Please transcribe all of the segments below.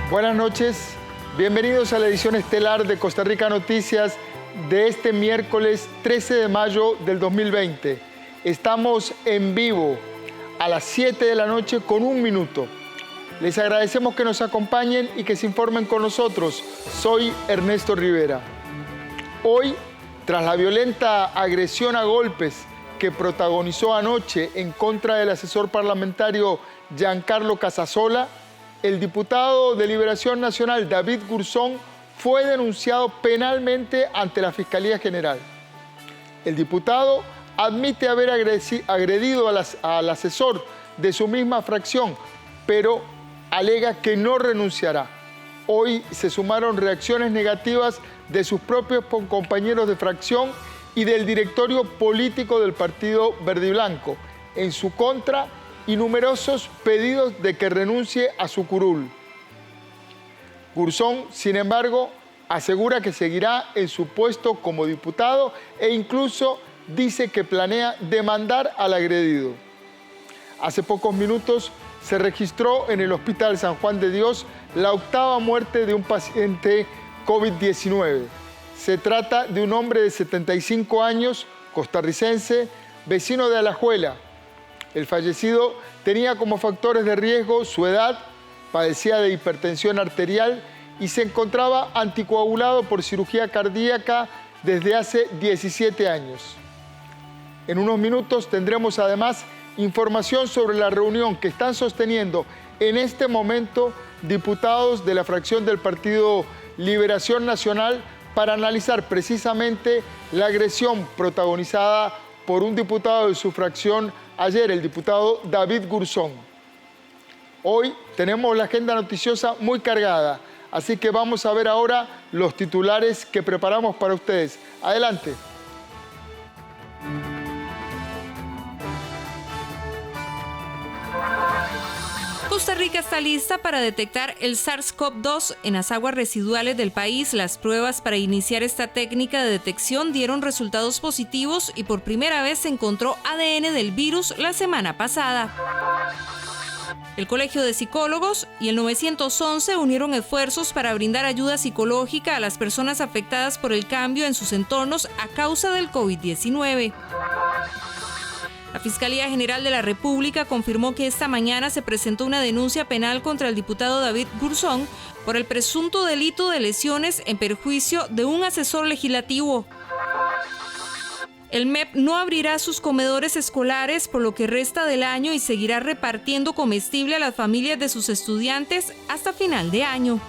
Buenas noches, bienvenidos a la edición estelar de Costa Rica Noticias de este miércoles 13 de mayo del 2020. Estamos en vivo a las 7 de la noche con 1 minuto. Les agradecemos que nos acompañen y que se informen con nosotros. Soy Ernesto Rivera. Hoy, tras la violenta agresión a golpes que protagonizó anoche en contra del asesor parlamentario Giancarlo Casasola, el diputado de Liberación Nacional David Gurzón fue denunciado penalmente ante la Fiscalía General. El diputado admite haber agredido al asesor de su misma fracción, pero alega que no renunciará. Hoy se sumaron reacciones negativas de sus propios compañeros de fracción y del directorio político del Partido Verde y Blanco en su contra y numerosos pedidos de que renuncie a su curul. Gurzón, sin embargo, asegura que seguirá en su puesto como diputado e incluso dice que planea demandar al agredido. Hace pocos minutos se registró en el Hospital San Juan de Dios la 8ª muerte de un paciente COVID-19. Se trata de un hombre de 75 años, costarricense, vecino de Alajuela. El fallecido tenía como factores de riesgo su edad, padecía de hipertensión arterial y se encontraba anticoagulado por cirugía cardíaca desde hace 17 años. En unos minutos tendremos además información sobre la reunión que están sosteniendo en este momento diputados de la fracción del Partido Liberación Nacional para analizar precisamente la agresión protagonizada por un diputado de su fracción ayer, el diputado David Gurzón. Hoy tenemos la agenda noticiosa muy cargada, así que vamos a ver ahora los titulares que preparamos para ustedes. Adelante. Costa Rica está lista para detectar el SARS-CoV-2 en las aguas residuales del país. Las pruebas para iniciar esta técnica de detección dieron resultados positivos y por primera vez se encontró ADN del virus la semana pasada. El Colegio de Psicólogos y el 911 unieron esfuerzos para brindar ayuda psicológica a las personas afectadas por el cambio en sus entornos a causa del COVID-19. La Fiscalía General de la República confirmó que esta mañana se presentó una denuncia penal contra el diputado David Gurzón por el presunto delito de lesiones en perjuicio de un asesor legislativo. El MEP no abrirá sus comedores escolares por lo que resta del año y seguirá repartiendo comestible a las familias de sus estudiantes hasta final de año.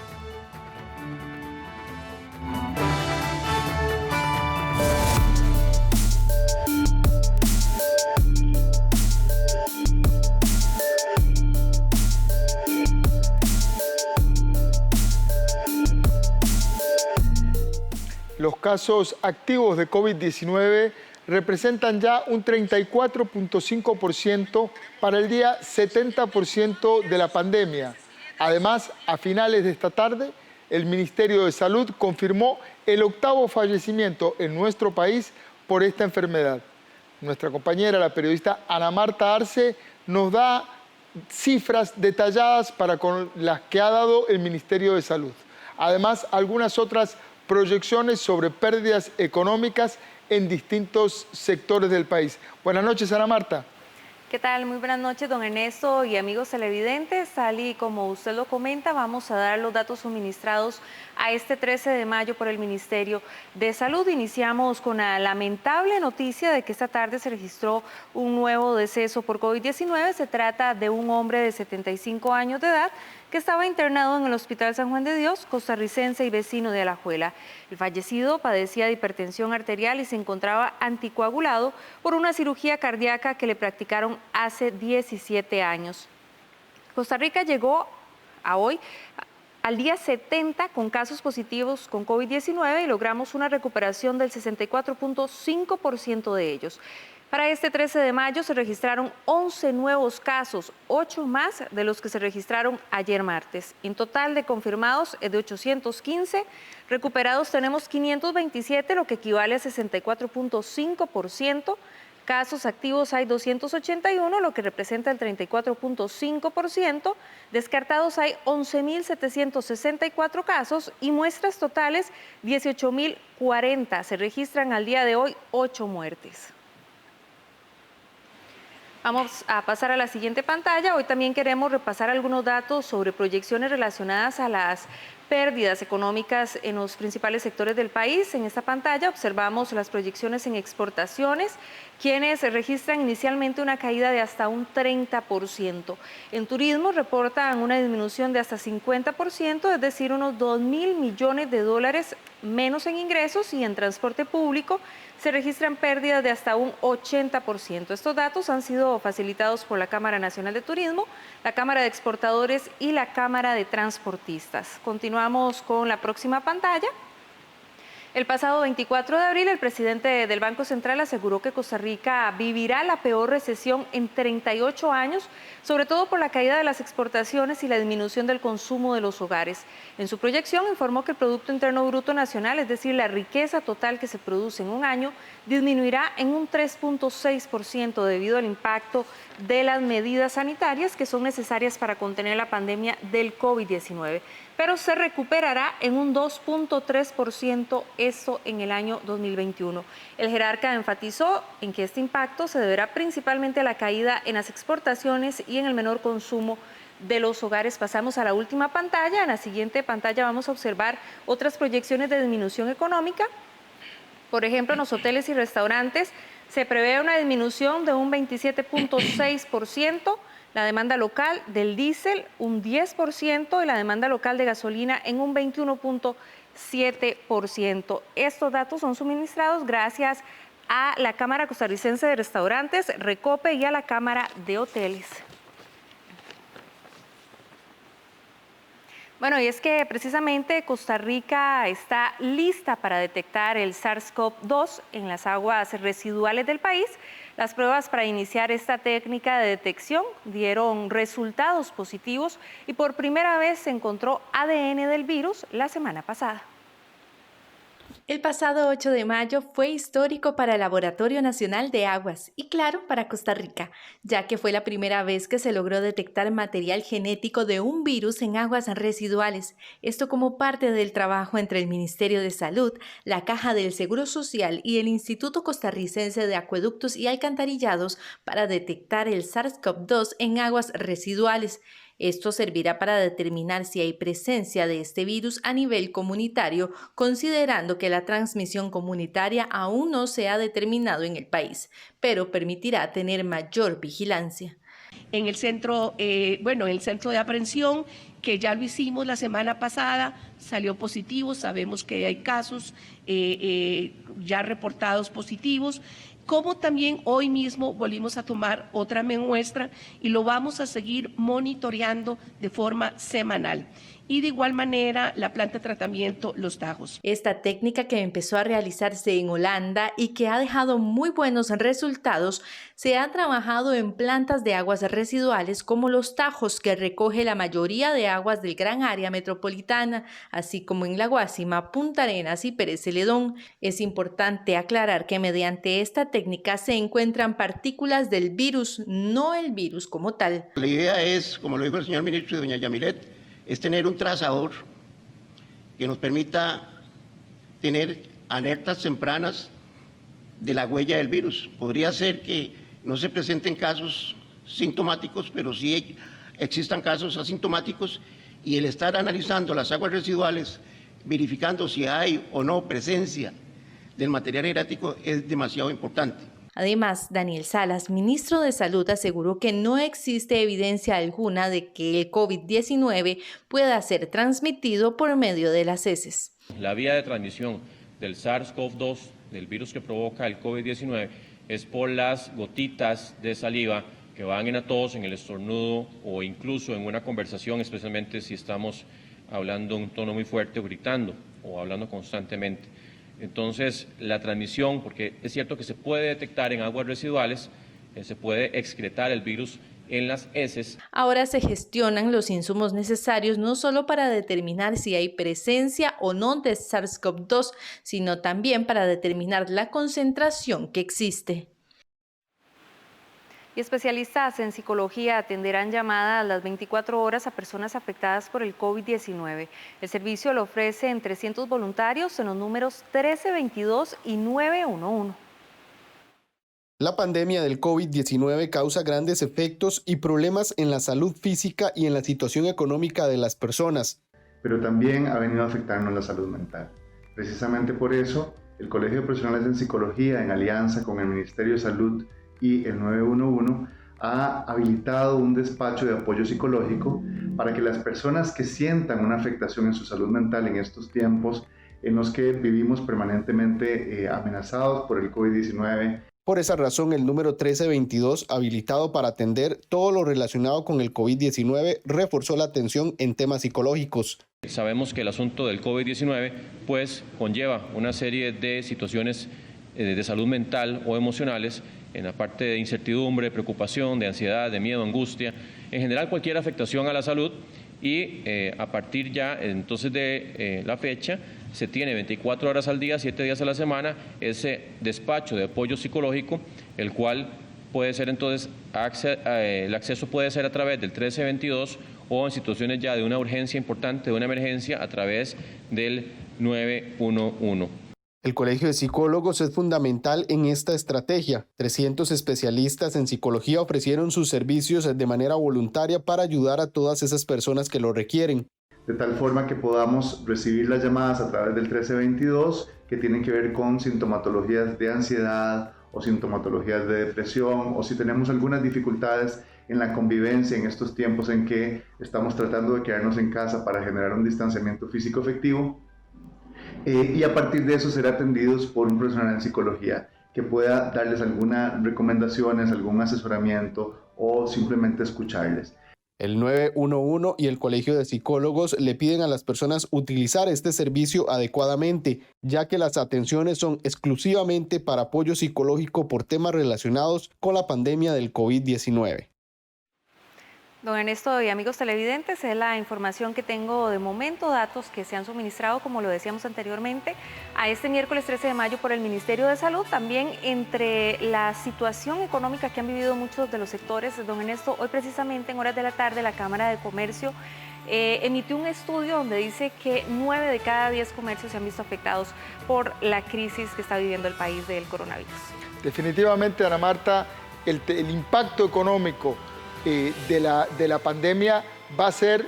Los casos activos de COVID-19 representan ya un 34.5% para el día 70% de la pandemia. Además, a finales de esta tarde, el Ministerio de Salud confirmó el 8º fallecimiento en nuestro país por esta enfermedad. Nuestra compañera, la periodista Ana Marta Arce, nos da cifras detalladas para con las que ha dado el Ministerio de Salud. Además, algunas otras proyecciones sobre pérdidas económicas en distintos sectores del país. Buenas noches, Ana Marta. ¿Qué tal? Muy buenas noches, don Ernesto y amigos televidentes. Tal y como usted lo comenta, vamos a dar los datos suministrados a este 13 de mayo por el Ministerio de Salud. Iniciamos con la lamentable noticia de que esta tarde se registró un nuevo deceso por COVID-19. Se trata de un hombre de 75 años de edad que estaba internado en el Hospital San Juan de Dios, costarricense y vecino de Alajuela. El fallecido padecía de hipertensión arterial y se encontraba anticoagulado por una cirugía cardíaca que le practicaron hace 17 años. Costa Rica llegó a hoy al día 70 con casos positivos con COVID-19 y logramos una recuperación del 64.5% de ellos. Para este 13 de mayo se registraron 11 nuevos casos, 8 más de los que se registraron ayer martes. En total de confirmados es de 815, recuperados tenemos 527, lo que equivale a 64.5%. Casos activos hay 281, lo que representa el 34.5%. Descartados hay 11.764 casos y muestras totales 18.040. Se registran al día de hoy 8 muertes. Vamos a pasar a la siguiente pantalla. Hoy también queremos repasar algunos datos sobre proyecciones relacionadas a las pérdidas económicas en los principales sectores del país. En esta pantalla observamos las proyecciones en exportaciones, quienes registran inicialmente una caída de hasta un 30%. En turismo reportan una disminución de hasta 50%, es decir, unos 2.000 millones de dólares menos en ingresos, y en transporte público se registran pérdidas de hasta un 80%. Estos datos han sido facilitados por la Cámara Nacional de Turismo, la Cámara de Exportadores y la Cámara de Transportistas. Continuamos con la próxima pantalla. El pasado 24 de abril, el presidente del Banco Central aseguró que Costa Rica vivirá la peor recesión en 38 años, sobre todo por la caída de las exportaciones y la disminución del consumo de los hogares. En su proyección informó que el Producto Interno Bruto Nacional, es decir, la riqueza total que se produce en un año, disminuirá en un 3.6% debido al impacto de las medidas sanitarias que son necesarias para contener la pandemia del COVID-19, pero se recuperará en un 2.3%, esto en el año 2021. El jerarca enfatizó en que este impacto se deberá principalmente a la caída en las exportaciones y en el menor consumo de los hogares. Pasamos a la última pantalla. En la siguiente pantalla vamos a observar otras proyecciones de disminución económica. Por ejemplo, en los hoteles y restaurantes se prevé una disminución de un 27.6%, la demanda local del diésel un 10% y la demanda local de gasolina en un 21.7%. Estos datos son suministrados gracias a la Cámara Costarricense de Restaurantes, Recope, y a la Cámara de Hoteles. Bueno, y es que precisamente Costa Rica está lista para detectar el SARS-CoV-2 en las aguas residuales del país. Las pruebas para iniciar esta técnica de detección dieron resultados positivos y por primera vez se encontró ADN del virus la semana pasada. El pasado 8 de mayo fue histórico para el Laboratorio Nacional de Aguas y, claro, para Costa Rica, ya que fue la primera vez que se logró detectar material genético de un virus en aguas residuales. Esto como parte del trabajo entre el Ministerio de Salud, la Caja del Seguro Social y el Instituto Costarricense de Acueductos y Alcantarillados para detectar el SARS-CoV-2 en aguas residuales. Esto servirá para determinar si hay presencia de este virus a nivel comunitario, considerando que la transmisión comunitaria aún no se ha determinado en el país, pero permitirá tener mayor vigilancia. En el centro, en el centro de aprehensión, que ya lo hicimos la semana pasada, salió positivo, sabemos que hay casos ya reportados positivos, como también hoy mismo volvimos a tomar otra muestra y lo vamos a seguir monitoreando de forma semanal. Y de igual manera la planta de tratamiento Los Tajos. Esta técnica, que empezó a realizarse en Holanda y que ha dejado muy buenos resultados, se ha trabajado en plantas de aguas residuales como Los Tajos, que recoge la mayoría de aguas del gran área metropolitana, así como en La Guásima, Punta Arenas y Pérez Celedón. Es importante aclarar que mediante esta técnica se encuentran partículas del virus, no el virus como tal. La idea es, como lo dijo el señor ministro y doña Yamilet, es tener un trazador que nos permita tener alertas tempranas de la huella del virus. Podría ser que no se presenten casos sintomáticos, pero sí existan casos asintomáticos, y el estar analizando las aguas residuales, verificando si hay o no presencia del material genético, es demasiado importante. Además, Daniel Salas, ministro de Salud, aseguró que no existe evidencia alguna de que el COVID-19 pueda ser transmitido por medio de las heces. La vía de transmisión del SARS-CoV-2, del virus que provoca el COVID-19, es por las gotitas de saliva que van en a tos, en el estornudo o incluso en una conversación, especialmente si estamos hablando en un tono muy fuerte o gritando o hablando constantemente. Entonces, la transmisión, porque es cierto que se puede detectar en aguas residuales, se puede excretar el virus en las heces. Ahora se gestionan los insumos necesarios no solo para determinar si hay presencia o no de SARS-CoV-2, sino también para determinar la concentración que existe. Y especialistas en psicología atenderán llamadas las 24 horas a personas afectadas por el COVID-19. El servicio lo ofrecen 300 voluntarios en los números 1322 y 911. La pandemia del COVID-19 causa grandes efectos y problemas en la salud física y en la situación económica de las personas. Pero también ha venido a afectarnos la salud mental. Precisamente por eso, el Colegio de Profesionales en Psicología, en alianza con el Ministerio de Salud y el 911, ha habilitado un despacho de apoyo psicológico para que las personas que sientan una afectación en su salud mental en estos tiempos en los que vivimos permanentemente amenazados por el COVID-19. Por esa razón, el número 1322, habilitado para atender todo lo relacionado con el COVID-19, reforzó la atención en temas psicológicos. Sabemos que el asunto del COVID-19 pues conlleva una serie de situaciones de salud mental o emocionales, en la parte de incertidumbre, preocupación, de ansiedad, de miedo, angustia, en general cualquier afectación a la salud, y a partir ya entonces de la fecha se tiene 24 horas al día, 7 días a la semana, ese despacho de apoyo psicológico, el cual puede ser entonces, el acceso puede ser a través del 1322 o en situaciones ya de una urgencia importante, de una emergencia, a través del 911. El Colegio de Psicólogos es fundamental en esta estrategia. 300 especialistas en psicología ofrecieron sus servicios de manera voluntaria para ayudar a todas esas personas que lo requieren. De tal forma que podamos recibir las llamadas a través del 1322 que tienen que ver con sintomatologías de ansiedad o sintomatologías de depresión, o si tenemos algunas dificultades en la convivencia en estos tiempos en que estamos tratando de quedarnos en casa para generar un distanciamiento físico efectivo. Y a partir de eso ser atendidos por un profesional en psicología que pueda darles algunas recomendaciones, algún asesoramiento o simplemente escucharles. El 911 y el Colegio de Psicólogos le piden a las personas utilizar este servicio adecuadamente, ya que las atenciones son exclusivamente para apoyo psicológico por temas relacionados con la pandemia del COVID-19. Don Ernesto y amigos televidentes, es la información que tengo de momento, datos que se han suministrado, como lo decíamos anteriormente, a este miércoles 13 de mayo por el Ministerio de Salud. También entre la situación económica que han vivido muchos de los sectores, don Ernesto, hoy precisamente en horas de la tarde la Cámara de Comercio emitió un estudio donde dice que 9 de cada 10 comercios se han visto afectados por la crisis que está viviendo el país del coronavirus. Definitivamente, Ana Marta, el impacto económico de la pandemia va a ser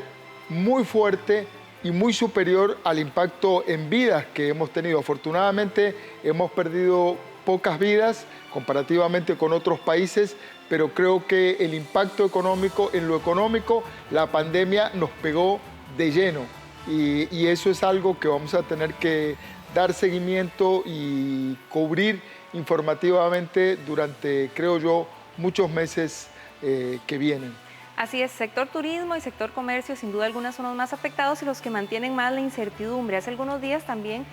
muy fuerte y muy superior al impacto en vidas que hemos tenido. Afortunadamente hemos perdido pocas vidas comparativamente con otros países, pero creo que el impacto económico, en lo económico, la pandemia nos pegó de lleno y eso es algo que vamos a tener que dar seguimiento y cubrir informativamente durante, creo yo, muchos meses que vienen. Así es, sector turismo y sector comercio sin duda algunas son los más afectados y los que mantienen más la incertidumbre. Hace algunos días también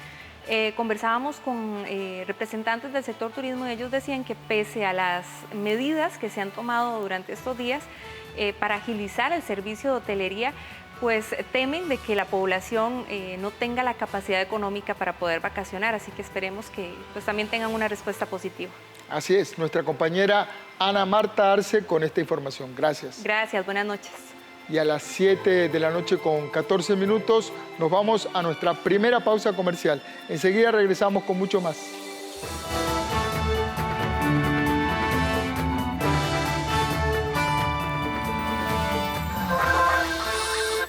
conversábamos con representantes del sector turismo y ellos decían que pese a las medidas que se han tomado durante estos días para agilizar el servicio de hotelería, pues temen de que la población no tenga la capacidad económica para poder vacacionar, así que esperemos que pues también tengan una respuesta positiva. Así es, nuestra compañera Ana Marta Arce con esta información. Gracias. Gracias, buenas noches. Y a las 7 de la noche con 14 minutos nos vamos a nuestra primera pausa comercial. Enseguida regresamos con mucho más.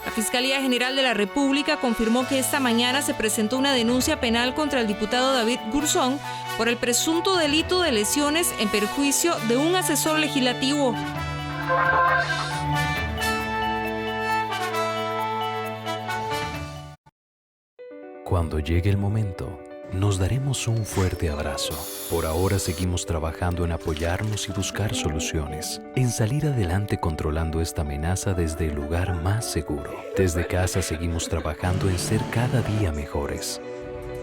La Fiscalía General de la República confirmó que esta mañana se presentó una denuncia penal contra el diputado David Gurzón por el presunto delito de lesiones en perjuicio de un asesor legislativo. Cuando llegue el momento, nos daremos un fuerte abrazo. Por ahora seguimos trabajando en apoyarnos y buscar soluciones, en salir adelante controlando esta amenaza desde el lugar más seguro. Desde casa seguimos trabajando en ser cada día mejores.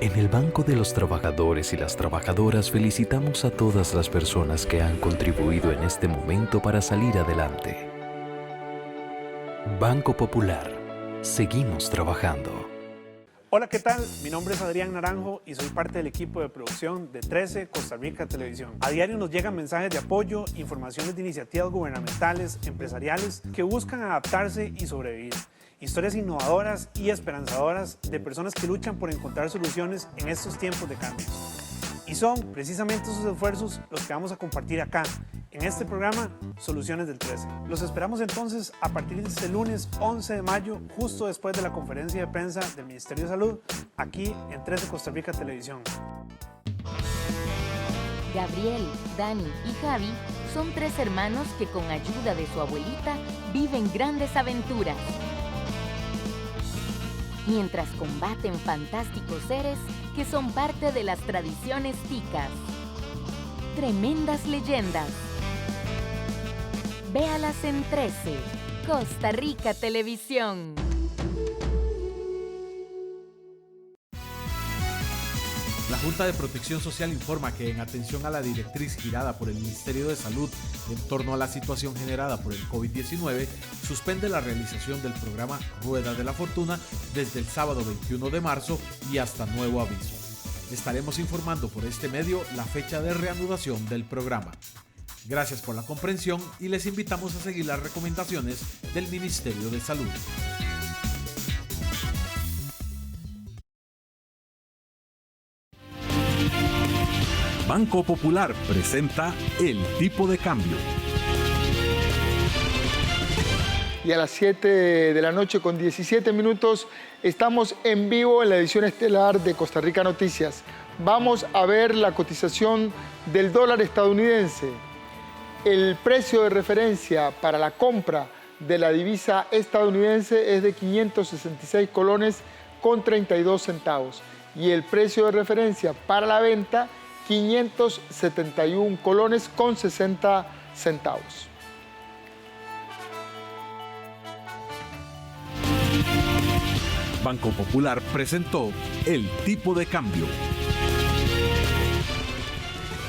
En el Banco de los Trabajadores y las Trabajadoras felicitamos a todas las personas que han contribuido en este momento para salir adelante. Banco Popular. Seguimos trabajando. Hola, ¿qué tal? Mi nombre es Adrián Naranjo y soy parte del equipo de producción de 13 Costa Rica Televisión. A diario nos llegan mensajes de apoyo, informaciones de iniciativas gubernamentales, empresariales que buscan adaptarse y sobrevivir. Historias innovadoras y esperanzadoras de personas que luchan por encontrar soluciones en estos tiempos de cambio. Y son precisamente esos esfuerzos los que vamos a compartir acá, en este programa Soluciones del 13. Los esperamos entonces a partir de este lunes 11 de mayo, justo después de la conferencia de prensa del Ministerio de Salud, aquí en 13 Costa Rica Televisión. Gabriel, Dani y Javi son 3 hermanos que con ayuda de su abuelita viven grandes aventuras. Mientras combaten fantásticos seres que son parte de las tradiciones ticas. Tremendas leyendas. Véalas en 13, Costa Rica Televisión. La Junta de Protección Social informa que en atención a la directriz girada por el Ministerio de Salud en torno a la situación generada por el COVID-19, suspende la realización del programa Rueda de la Fortuna desde el sábado 21 de marzo y hasta nuevo aviso. Estaremos informando por este medio la fecha de reanudación del programa. Gracias por la comprensión y les invitamos a seguir las recomendaciones del Ministerio de Salud. Banco Popular presenta El Tipo de Cambio. Y a las 7 de la noche con 17 minutos estamos en vivo en la edición estelar de Costa Rica Noticias. Vamos a ver la cotización del dólar estadounidense. El precio de referencia para la compra de la divisa estadounidense es de 566 colones con 32 centavos. Y el precio de referencia para la venta, 571 colones con 60 centavos. Banco Popular presentó El Tipo de Cambio.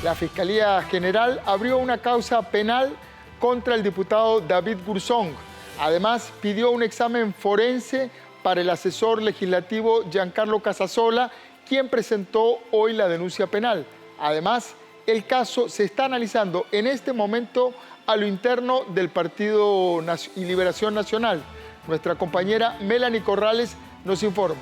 La Fiscalía General abrió una causa penal contra el diputado David Gurzón. Además, pidió un examen forense para el asesor legislativo Giancarlo Casasola, quien presentó hoy la denuncia penal. Además, el caso se está analizando en este momento a lo interno del Partido y Liberación Nacional. Nuestra compañera Melanie Corrales nos informa.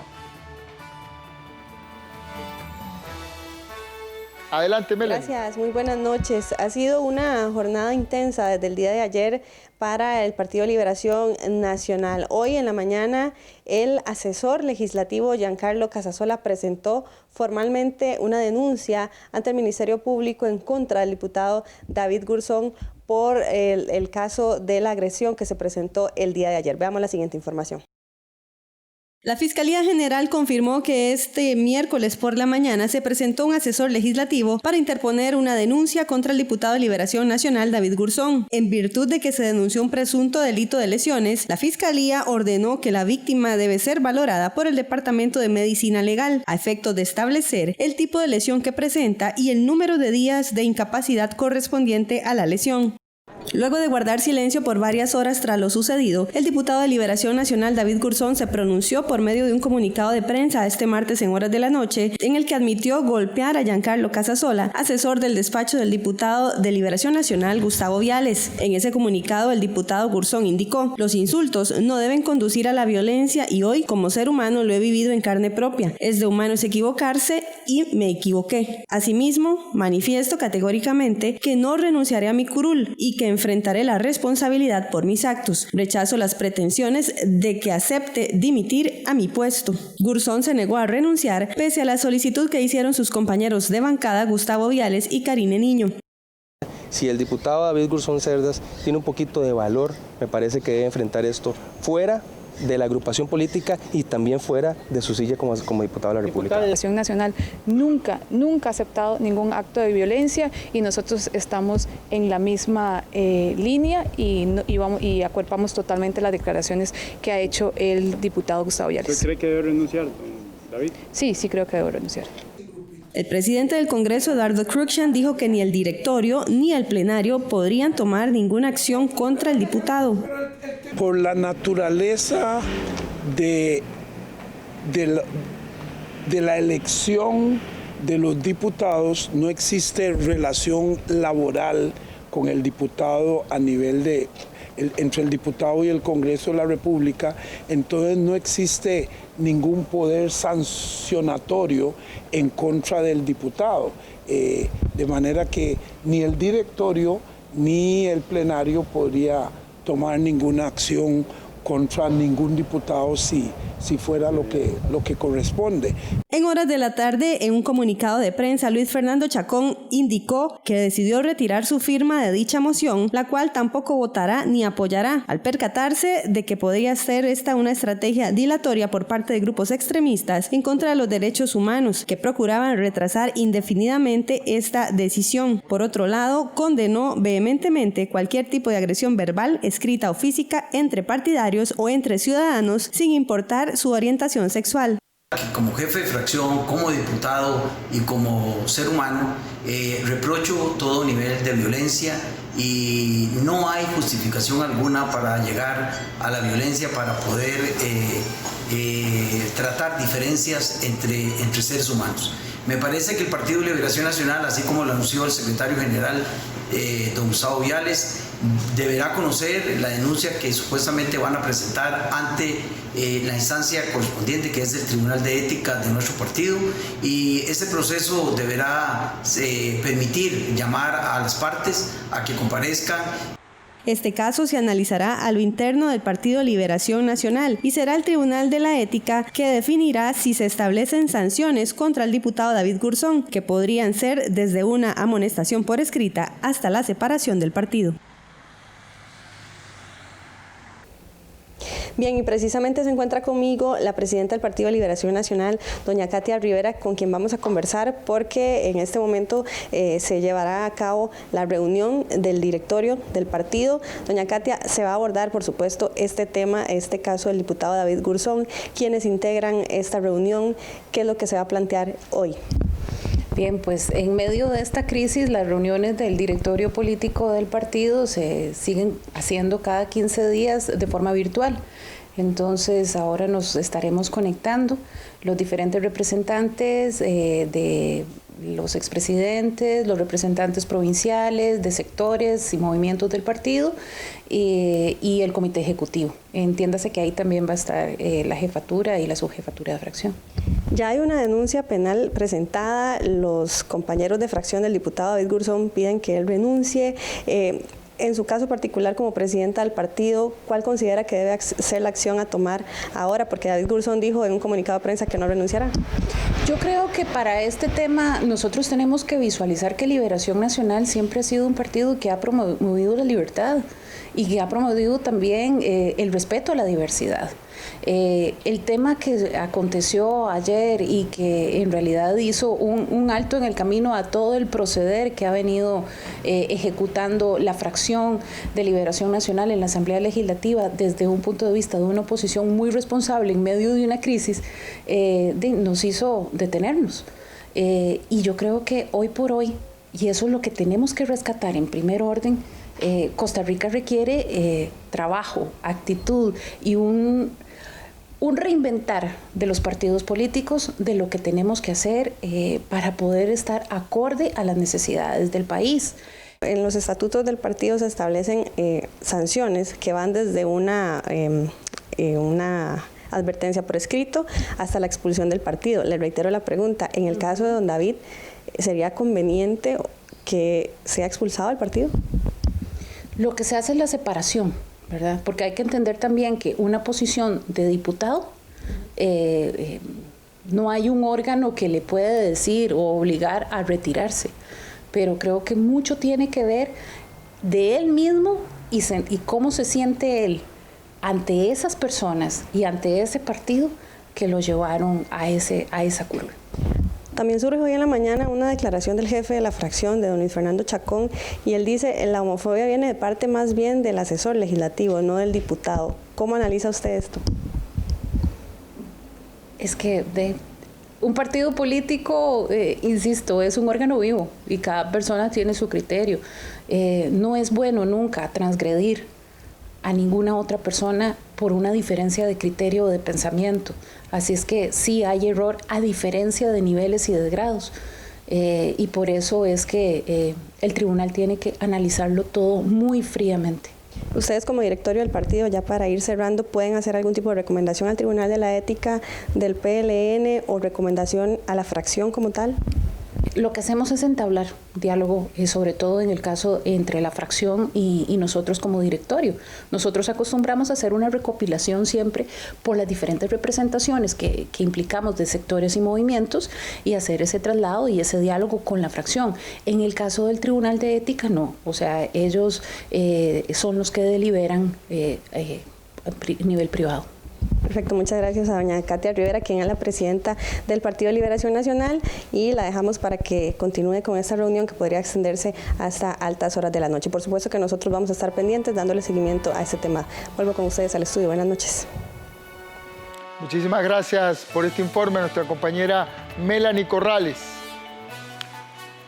Adelante, Melanie. Gracias, muy buenas noches. Ha sido una jornada intensa desde el día de ayer para el Partido Liberación Nacional. Hoy en la mañana, el asesor legislativo Giancarlo Casasola presentó formalmente una denuncia ante el Ministerio Público en contra del diputado David Gurzón por el caso de la agresión que se presentó el día de ayer. Veamos la siguiente información. La Fiscalía General confirmó que este miércoles por la mañana se presentó un asesor legislativo para interponer una denuncia contra el diputado de Liberación Nacional David Gurzón. En virtud de que se denunció un presunto delito de lesiones, la Fiscalía ordenó que la víctima debe ser valorada por el Departamento de Medicina Legal a efectos de establecer el tipo de lesión que presenta y el número de días de incapacidad correspondiente a la lesión. Luego de guardar silencio por varias horas tras lo sucedido, el diputado de Liberación Nacional David Gurzón se pronunció por medio de un comunicado de prensa este martes en horas de la noche, en el que admitió golpear a Giancarlo Casasola, asesor del despacho del diputado de Liberación Nacional Gustavo Viales. En ese comunicado, el diputado Gurzón indicó: los insultos no deben conducir a la violencia y hoy, como ser humano, lo he vivido en carne propia. Es de humanos equivocarse y me equivoqué. Asimismo, manifiesto categóricamente que no renunciaré a mi curul y que enfrentaré la responsabilidad por mis actos. Rechazo las pretensiones de que acepte dimitir a mi puesto. Gurzón se negó a renunciar pese a la solicitud que hicieron sus compañeros de bancada Gustavo Viales y Karine Niño. Si el diputado David Gurzón Cerdas tiene un poquito de valor, me parece que debe enfrentar esto fuera de la agrupación política y también fuera de su silla como diputado de la República. La Liberación Nacional nunca ha aceptado ningún acto de violencia y nosotros estamos en la misma línea y acuerpamos totalmente las declaraciones que ha hecho el diputado Gustavo Viales. ¿Usted cree que debe renunciar, don David? Sí, creo que debe renunciar. El presidente del Congreso, Eduardo Cruikshank, dijo que ni el directorio ni el plenario podrían tomar ninguna acción contra el diputado. Por la naturaleza de de la elección de los diputados no existe relación laboral con el diputado a nivel de entre el diputado y el Congreso de la República, entonces no existe ningún poder sancionatorio en contra del diputado, de manera que ni el directorio ni el plenario podría tomar ninguna acción contra ningún diputado si fuera lo que corresponde. En horas de la tarde, en un comunicado de prensa, Luis Fernando Chacón indicó que decidió retirar su firma de dicha moción, la cual tampoco votará ni apoyará, al percatarse de que podría ser esta una estrategia dilatoria por parte de grupos extremistas en contra de los derechos humanos, que procuraban retrasar indefinidamente esta decisión. Por otro lado, condenó vehementemente cualquier tipo de agresión verbal, escrita o física entre partidarios o entre ciudadanos, sin importar su orientación sexual. Como jefe de fracción, como diputado y como ser humano, reprocho todo nivel de violencia y no hay justificación alguna para llegar a la violencia para poder tratar diferencias entre seres humanos. Me parece que el Partido de Liberación Nacional, así como lo anunció el secretario general, don Gustavo Viales, deberá conocer la denuncia que supuestamente van a presentar ante la instancia correspondiente, que es el Tribunal de Ética de nuestro partido, y ese proceso deberá permitir llamar a las partes a que comparezcan. Este caso se analizará a lo interno del Partido Liberación Nacional y será el Tribunal de la Ética que definirá si se establecen sanciones contra el diputado David Gurzón, que podrían ser desde una amonestación por escrita hasta la separación del partido. Bien, y precisamente se encuentra conmigo la presidenta del Partido de Liberación Nacional, doña Katia Rivera, con quien vamos a conversar porque en este momento se llevará a cabo la reunión del directorio del partido. Doña Katia, se va a abordar, por supuesto, este tema, este caso del diputado David Gurzón, quienes integran esta reunión, qué es lo que se va a plantear hoy. Bien, pues en medio de esta crisis, las reuniones del directorio político del partido se siguen haciendo cada 15 días de forma virtual. Entonces, ahora nos estaremos conectando los diferentes representantes de los expresidentes, los representantes provinciales, de sectores y movimientos del partido y el comité ejecutivo. Entiéndase que ahí también va a estar la jefatura y la subjefatura de fracción. Ya hay una denuncia penal presentada, los compañeros de fracción del diputado David Gurzón piden que él renuncie. En su caso particular como presidenta del partido, ¿cuál considera que debe ser la acción a tomar ahora? Porque David Gurzón dijo en un comunicado de prensa que no renunciará. Yo creo que para este tema nosotros tenemos que visualizar que Liberación Nacional siempre ha sido un partido que ha promovido la libertad y que ha promovido también el respeto a la diversidad. El tema que aconteció ayer y que en realidad hizo un alto en el camino a todo el proceder que ha venido ejecutando la fracción de Liberación Nacional en la Asamblea Legislativa desde un punto de vista de una oposición muy responsable en medio de una crisis, nos hizo detenernos. Y yo creo que hoy por hoy, y eso es lo que tenemos que rescatar en primer orden, Costa Rica requiere trabajo, actitud y un reinventar de los partidos políticos de lo que tenemos que hacer para poder estar acorde a las necesidades del país. En los estatutos del partido se establecen sanciones que van desde una advertencia por escrito hasta la expulsión del partido. Le reitero la pregunta, en el caso de don David, ¿sería conveniente que sea expulsado del partido? Lo que se hace es la separación, ¿verdad? Porque hay que entender también que una posición de diputado, no hay un órgano que le puede decir o obligar a retirarse, pero creo que mucho tiene que ver de él mismo y cómo se siente él ante esas personas y ante ese partido que lo llevaron a esa curva. También surge hoy en la mañana una declaración del jefe de la fracción, de don Luis Fernando Chacón, y él dice, la homofobia viene de parte más bien del asesor legislativo, no del diputado. ¿Cómo analiza usted esto? Es que un partido político, insisto, es un órgano vivo y cada persona tiene su criterio. No es bueno nunca transgredir a ninguna otra persona por una diferencia de criterio o de pensamiento. Así es que sí hay error a diferencia de niveles y de grados. Y por eso es que el tribunal tiene que analizarlo todo muy fríamente. Ustedes como directorio del partido, ya para ir cerrando, ¿pueden hacer algún tipo de recomendación al Tribunal de la Ética del PLN o recomendación a la fracción como tal? Lo que hacemos es entablar diálogo, sobre todo en el caso entre la fracción y nosotros como directorio. Nosotros acostumbramos a hacer una recopilación siempre por las diferentes representaciones que implicamos de sectores y movimientos y hacer ese traslado y ese diálogo con la fracción. En el caso del Tribunal de Ética, no. O sea, ellos son los que deliberan a nivel privado. Perfecto, muchas gracias a doña Katia Rivera, quien es la presidenta del Partido de Liberación Nacional, y la dejamos para que continúe con esta reunión que podría extenderse hasta altas horas de la noche. Por supuesto que nosotros vamos a estar pendientes dándole seguimiento a este tema. Vuelvo con ustedes al estudio. Buenas noches. Muchísimas gracias por este informe a nuestra compañera Melanie Corrales.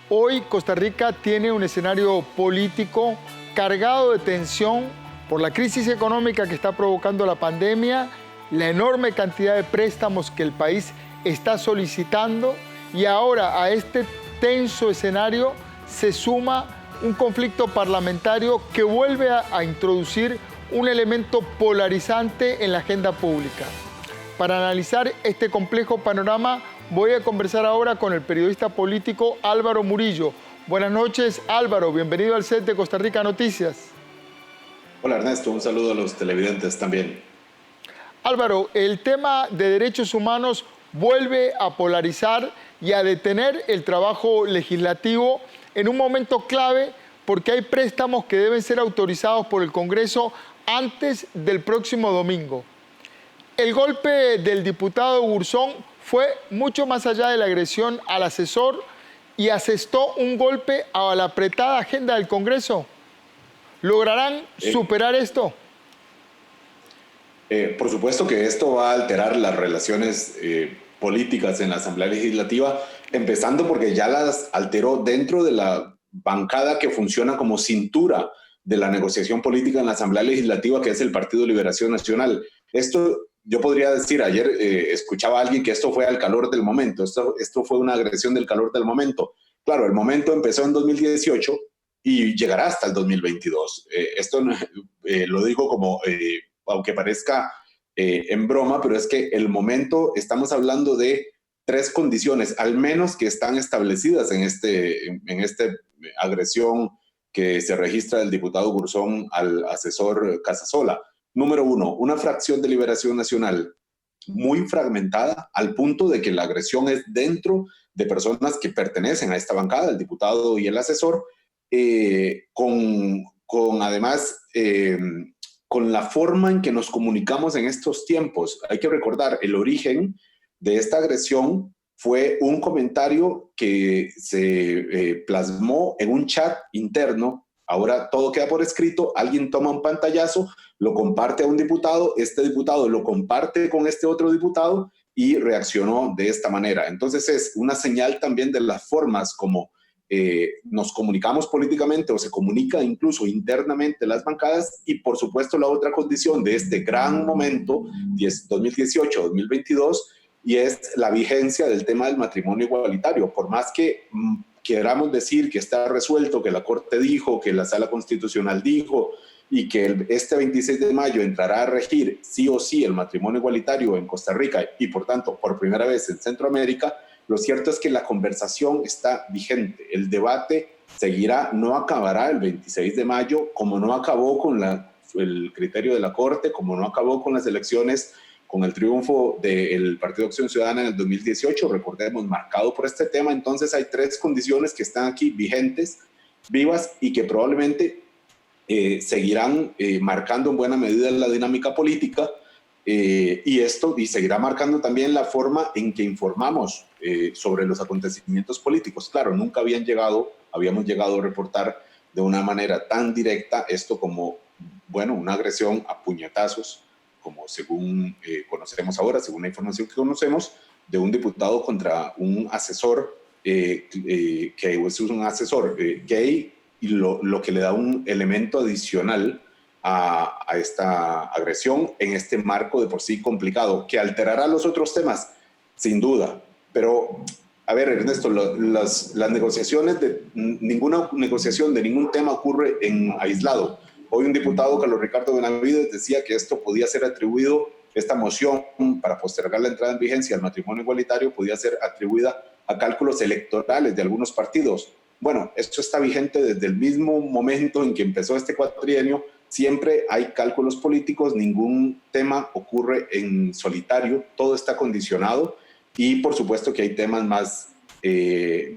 Hoy Costa Rica tiene un escenario político cargado de tensión por la crisis económica que está provocando la pandemia, la enorme cantidad de préstamos que el país está solicitando, y ahora a este tenso escenario se suma un conflicto parlamentario que vuelve a introducir un elemento polarizante en la agenda pública. Para analizar este complejo panorama voy a conversar ahora con el periodista político Álvaro Murillo. Buenas noches, Álvaro, bienvenido al set de Costa Rica Noticias. Hola Ernesto, un saludo a los televidentes también. Álvaro, el tema de derechos humanos vuelve a polarizar y a detener el trabajo legislativo en un momento clave porque hay préstamos que deben ser autorizados por el Congreso antes del próximo domingo. El golpe del diputado Gurzón fue mucho más allá de la agresión al asesor y asestó un golpe a la apretada agenda del Congreso. ¿Lograrán superar esto? Por supuesto que esto va a alterar las relaciones políticas en la Asamblea Legislativa, empezando porque ya las alteró dentro de la bancada que funciona como cintura de la negociación política en la Asamblea Legislativa, que es el Partido de Liberación Nacional. Esto, yo podría decir, ayer escuchaba a alguien que esto fue al calor del momento, esto fue una agresión del calor del momento. Claro, el momento empezó en 2018 y llegará hasta el 2022. Esto lo digo como... aunque parezca en broma, pero es que el momento, estamos hablando de 3 condiciones, al menos que están establecidas en esta agresión que se registra del diputado Gurzón al asesor Casasola. Número 1, una fracción de Liberación Nacional muy fragmentada, al punto de que la agresión es dentro de personas que pertenecen a esta bancada, el diputado y el asesor, con además... con la forma en que nos comunicamos en estos tiempos. Hay que recordar, el origen de esta agresión fue un comentario que se plasmó en un chat interno. Ahora todo queda por escrito, alguien toma un pantallazo, lo comparte a un diputado, este diputado lo comparte con este otro diputado y reaccionó de esta manera. Entonces es una señal también de las formas como nos comunicamos políticamente o se comunica incluso internamente las bancadas, y por supuesto la otra condición de este gran momento 2018-2022, y es la vigencia del tema del matrimonio igualitario. Por más que queramos decir que está resuelto, que la Corte dijo, que la Sala Constitucional dijo y que este 26 de mayo entrará a regir sí o sí el matrimonio igualitario en Costa Rica y por tanto por primera vez en Centroamérica, lo cierto es que la conversación está vigente. El debate seguirá, no acabará el 26 de mayo, como no acabó con el criterio de la Corte, como no acabó con las elecciones, con el triunfo del Partido Acción Ciudadana en el 2018, recordemos, marcado por este tema. Entonces hay 3 condiciones que están aquí vigentes, vivas, y que probablemente seguirán marcando en buena medida la dinámica política, y seguirá marcando también la forma en que informamos sobre los acontecimientos políticos. Claro, nunca habíamos llegado a reportar de una manera tan directa esto como, bueno, una agresión a puñetazos, como según conocemos ahora, según la información que conocemos, de un diputado contra un asesor, que es un asesor gay, y lo que le da un elemento adicional a esta agresión en este marco de por sí complicado, que alterará los otros temas, sin duda. Pero, a ver, Ernesto, las negociaciones, ninguna negociación de ningún tema ocurre en aislado. Hoy un diputado, Carlos Ricardo Benavides, decía que esto podía ser atribuido, esta moción para postergar la entrada en vigencia del matrimonio igualitario podía ser atribuida a cálculos electorales de algunos partidos. Bueno, esto está vigente desde el mismo momento en que empezó este cuatrienio. Siempre hay cálculos políticos, ningún tema ocurre en solitario, todo está condicionado y por supuesto que hay temas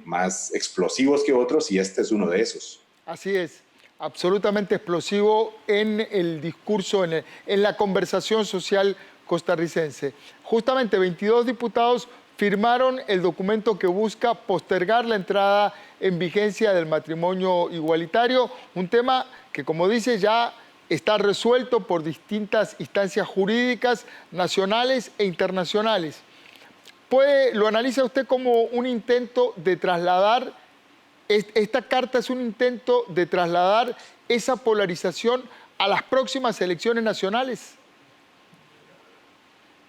más explosivos que otros y este es uno de esos. Así es, absolutamente explosivo en el discurso, en la conversación social costarricense. Justamente 22 diputados firmaron el documento que busca postergar la entrada en vigencia del matrimonio igualitario, un tema que, como dice, ya está resuelto por distintas instancias jurídicas nacionales e internacionales. ¿Lo analiza usted como un intento de trasladar, esta carta es un intento de trasladar esa polarización a las próximas elecciones nacionales?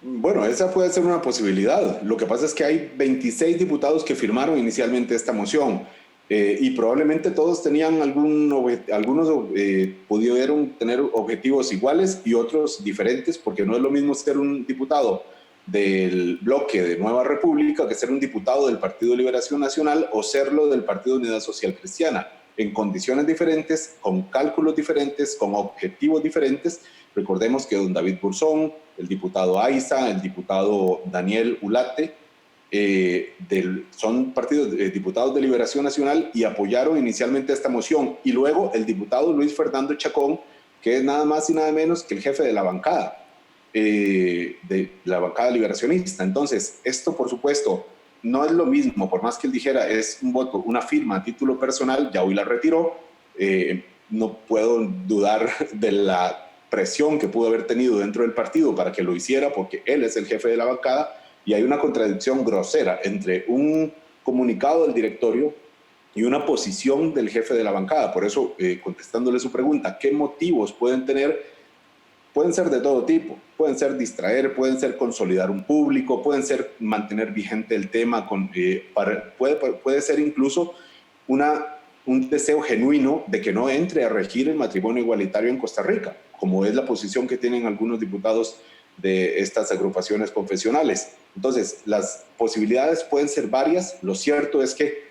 Bueno, esa puede ser una posibilidad. Lo que pasa es que hay 26 diputados que firmaron inicialmente esta moción. Y probablemente todos tenían algunos pudieron tener objetivos iguales y otros diferentes, porque no es lo mismo ser un diputado del bloque de Nueva República que ser un diputado del Partido de Liberación Nacional o serlo del Partido de Unidad Social Cristiana, en condiciones diferentes, con cálculos diferentes, con objetivos diferentes. Recordemos que don David Burzón, el diputado Aiza, el diputado Daniel Ulate, son diputados de Liberación Nacional y apoyaron inicialmente esta moción, y luego el diputado Luis Fernando Chacón, que es nada más y nada menos que el jefe de la bancada liberacionista. Entonces, esto por supuesto no es lo mismo, por más que él dijera es un voto, una firma a título personal, ya hoy la retiró. No puedo dudar de la presión que pudo haber tenido dentro del partido para que lo hiciera, porque él es el jefe de la bancada. Y hay una contradicción grosera entre un comunicado del directorio y una posición del jefe de la bancada. Por eso, contestándole su pregunta, ¿qué motivos pueden tener? Pueden ser de todo tipo. Pueden ser distraer, pueden ser consolidar un público, pueden ser mantener vigente el tema, puede ser incluso un deseo genuino de que no entre a regir el matrimonio igualitario en Costa Rica, como es la posición que tienen algunos diputados de estas agrupaciones confesionales. Entonces, las posibilidades pueden ser varias. Lo cierto es que,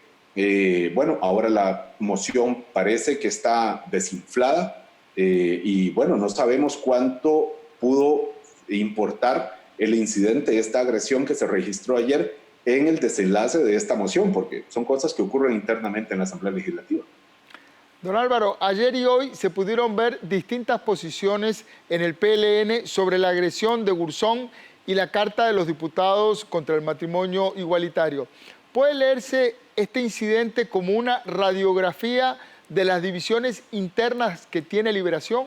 ahora la moción parece que está desinflada y, no sabemos cuánto pudo importar el incidente, esta agresión que se registró ayer en el desenlace de esta moción, porque son cosas que ocurren internamente en la Asamblea Legislativa. Don Álvaro, ayer y hoy se pudieron ver distintas posiciones en el PLN sobre la agresión de Burzón y la carta de los diputados contra el matrimonio igualitario. ¿Puede leerse este incidente como una radiografía de las divisiones internas que tiene Liberación?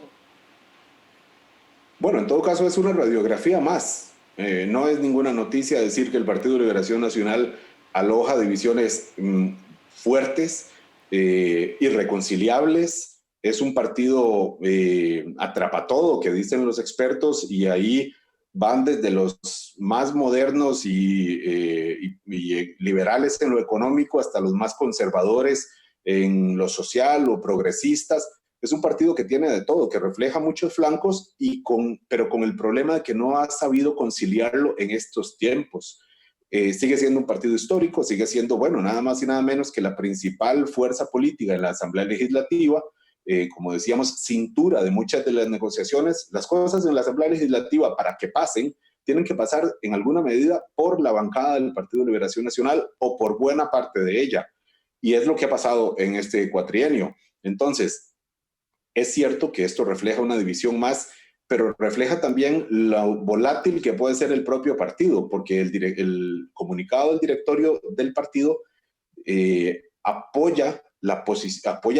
Bueno, en todo caso es una radiografía más. No es ninguna noticia decir que el Partido de Liberación Nacional aloja divisiones fuertes, irreconciliables. Es un partido atrapatodo, que dicen los expertos, y ahí van desde los más modernos y liberales en lo económico hasta los más conservadores en lo social o progresistas. Es un partido que tiene de todo, que refleja muchos flancos, pero con el problema de que no ha sabido conciliarlo en estos tiempos. Sigue siendo un partido histórico, sigue siendo, nada más y nada menos que la principal fuerza política en la Asamblea Legislativa. Como decíamos, cintura de muchas de las negociaciones. Las cosas en la Asamblea Legislativa, para que pasen, tienen que pasar en alguna medida por la bancada del Partido de Liberación Nacional o por buena parte de ella. Y es lo que ha pasado en este cuatrienio. Entonces, es cierto que esto refleja una división más, pero refleja también lo volátil que puede ser el propio partido, porque el comunicado del directorio del partido apoya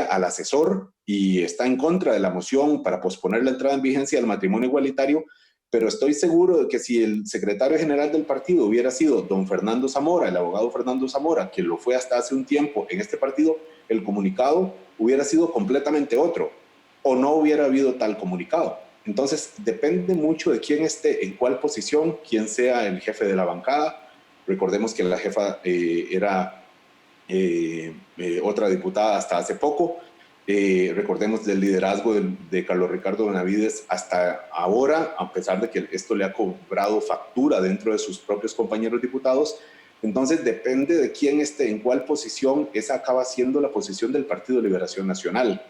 al asesor y está en contra de la moción para posponer la entrada en vigencia del matrimonio igualitario, pero estoy seguro de que si el secretario general del partido hubiera sido don Fernando Zamora, el abogado Fernando Zamora, quien lo fue hasta hace un tiempo en este partido, el comunicado hubiera sido completamente otro. o no hubiera habido tal comunicado. Entonces, depende mucho de quién esté en cuál posición, quién sea el jefe de la bancada. Recordemos que la jefa era otra diputada hasta hace poco. Recordemos del liderazgo de Carlos Ricardo Benavides hasta ahora, a pesar de que esto le ha cobrado factura dentro de sus propios compañeros diputados. Entonces, depende de quién esté en cuál posición, esa acaba siendo la posición del Partido de Liberación Nacional.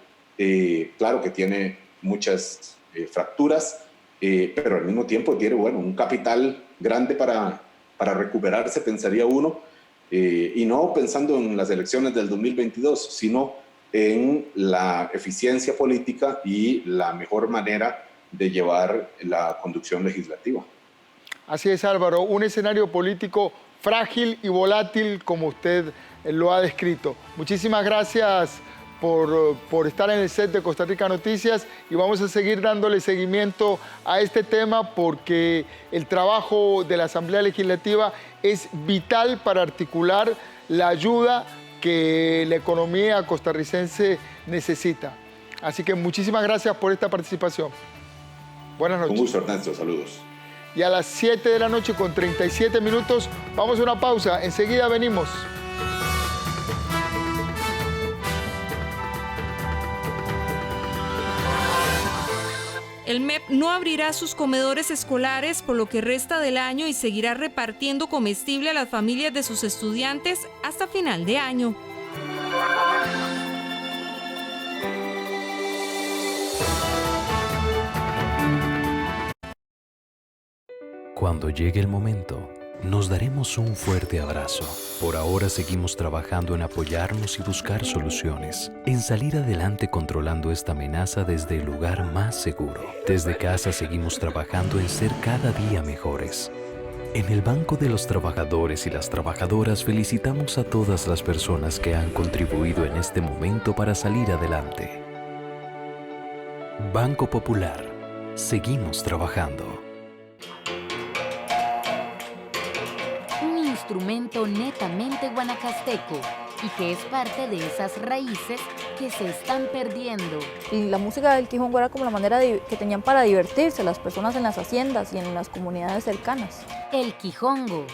Claro que tiene muchas fracturas, pero al mismo tiempo tiene un capital grande para recuperarse, pensaría uno, y no pensando en las elecciones del 2022, sino en la eficiencia política y la mejor manera de llevar la conducción legislativa. Así es, Álvaro, un escenario político frágil y volátil como usted lo ha descrito. Muchísimas gracias por estar en el set de Costa Rica Noticias y vamos a seguir dándole seguimiento a este tema porque el trabajo de la Asamblea Legislativa es vital para articular la ayuda que la economía costarricense necesita. Así que muchísimas gracias por esta participación. Buenas noches. Con gusto, Ernesto. Saludos. Y a las 7 de la noche con 37 minutos vamos a una pausa. Enseguida venimos. El MEP no abrirá sus comedores escolares por lo que resta del año y seguirá repartiendo comestible a las familias de sus estudiantes hasta final de año. Cuando llegue el momento, nos daremos un fuerte abrazo. Por ahora seguimos trabajando en apoyarnos y buscar soluciones, en salir adelante controlando esta amenaza desde el lugar más seguro. Desde casa seguimos trabajando en ser cada día mejores. En el Banco de los Trabajadores y las Trabajadoras felicitamos a todas las personas que han contribuido en este momento para salir adelante. Banco Popular. Seguimos trabajando. Instrumento netamente guanacasteco y que es parte de esas raíces que se están perdiendo. Y la música del quijongo era como la manera que tenían para divertirse las personas en las haciendas y en las comunidades cercanas. El quijongo.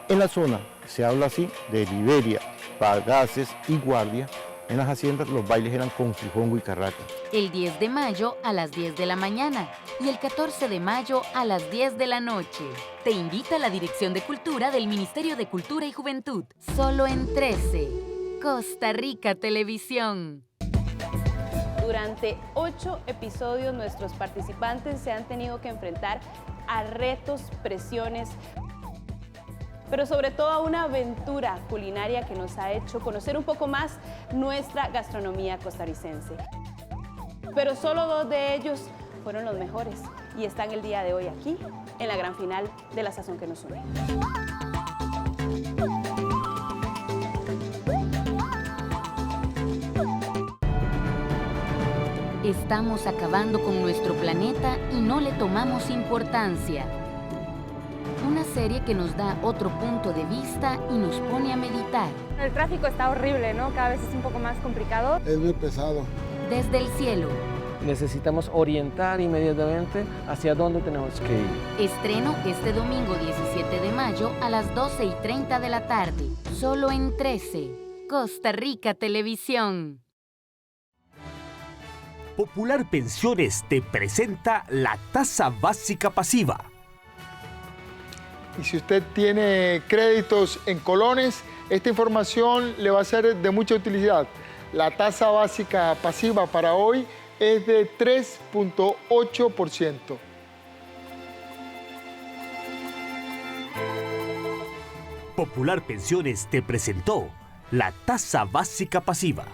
En la zona se habla así de Liberia, Pagaces y Guardia. En las haciendas los bailes eran con quijongo y carraca. El 10 de mayo a las 10 de la mañana y el 14 de mayo a las 10 de la noche. Te invita a la Dirección de Cultura del Ministerio de Cultura y Juventud. Solo en 13. Costa Rica Televisión. Durante 8 episodios nuestros participantes se han tenido que enfrentar a retos, presiones, pero sobre todo a una aventura culinaria que nos ha hecho conocer un poco más nuestra gastronomía costarricense. Pero solo 2 de ellos fueron los mejores y están el día de hoy aquí, en la gran final de La Sazón que nos une. Estamos acabando con nuestro planeta y no le tomamos importancia. Una serie que nos da otro punto de vista y nos pone a meditar. El tráfico está horrible, ¿no? Cada vez es un poco más complicado. Es muy pesado. Desde el cielo. Necesitamos orientar inmediatamente hacia dónde tenemos que ir. Estreno este domingo 17 de mayo a las 12:30 de la tarde. Solo en 13. Costa Rica Televisión. Popular Pensiones te presenta la tasa básica pasiva. Y si usted tiene créditos en colones, esta información le va a ser de mucha utilidad. La tasa básica pasiva para hoy es de 3.8%. Popular Pensiones te presentó la tasa básica pasiva.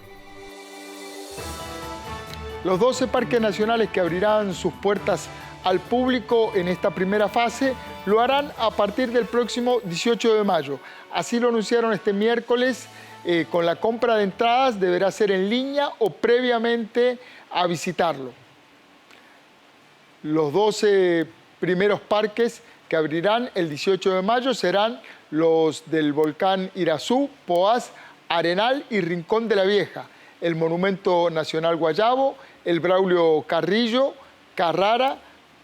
Los 12 parques nacionales que abrirán sus puertas al público en esta primera fase lo harán a partir del próximo 18 de mayo. Así lo anunciaron este miércoles. Con la compra de entradas deberá ser en línea o previamente a visitarlo. Los 12 primeros parques que abrirán el 18 de mayo serán los del volcán Irazú, Poás, Arenal y Rincón de la Vieja, el Monumento Nacional Guayabo, el Braulio Carrillo, Carrara,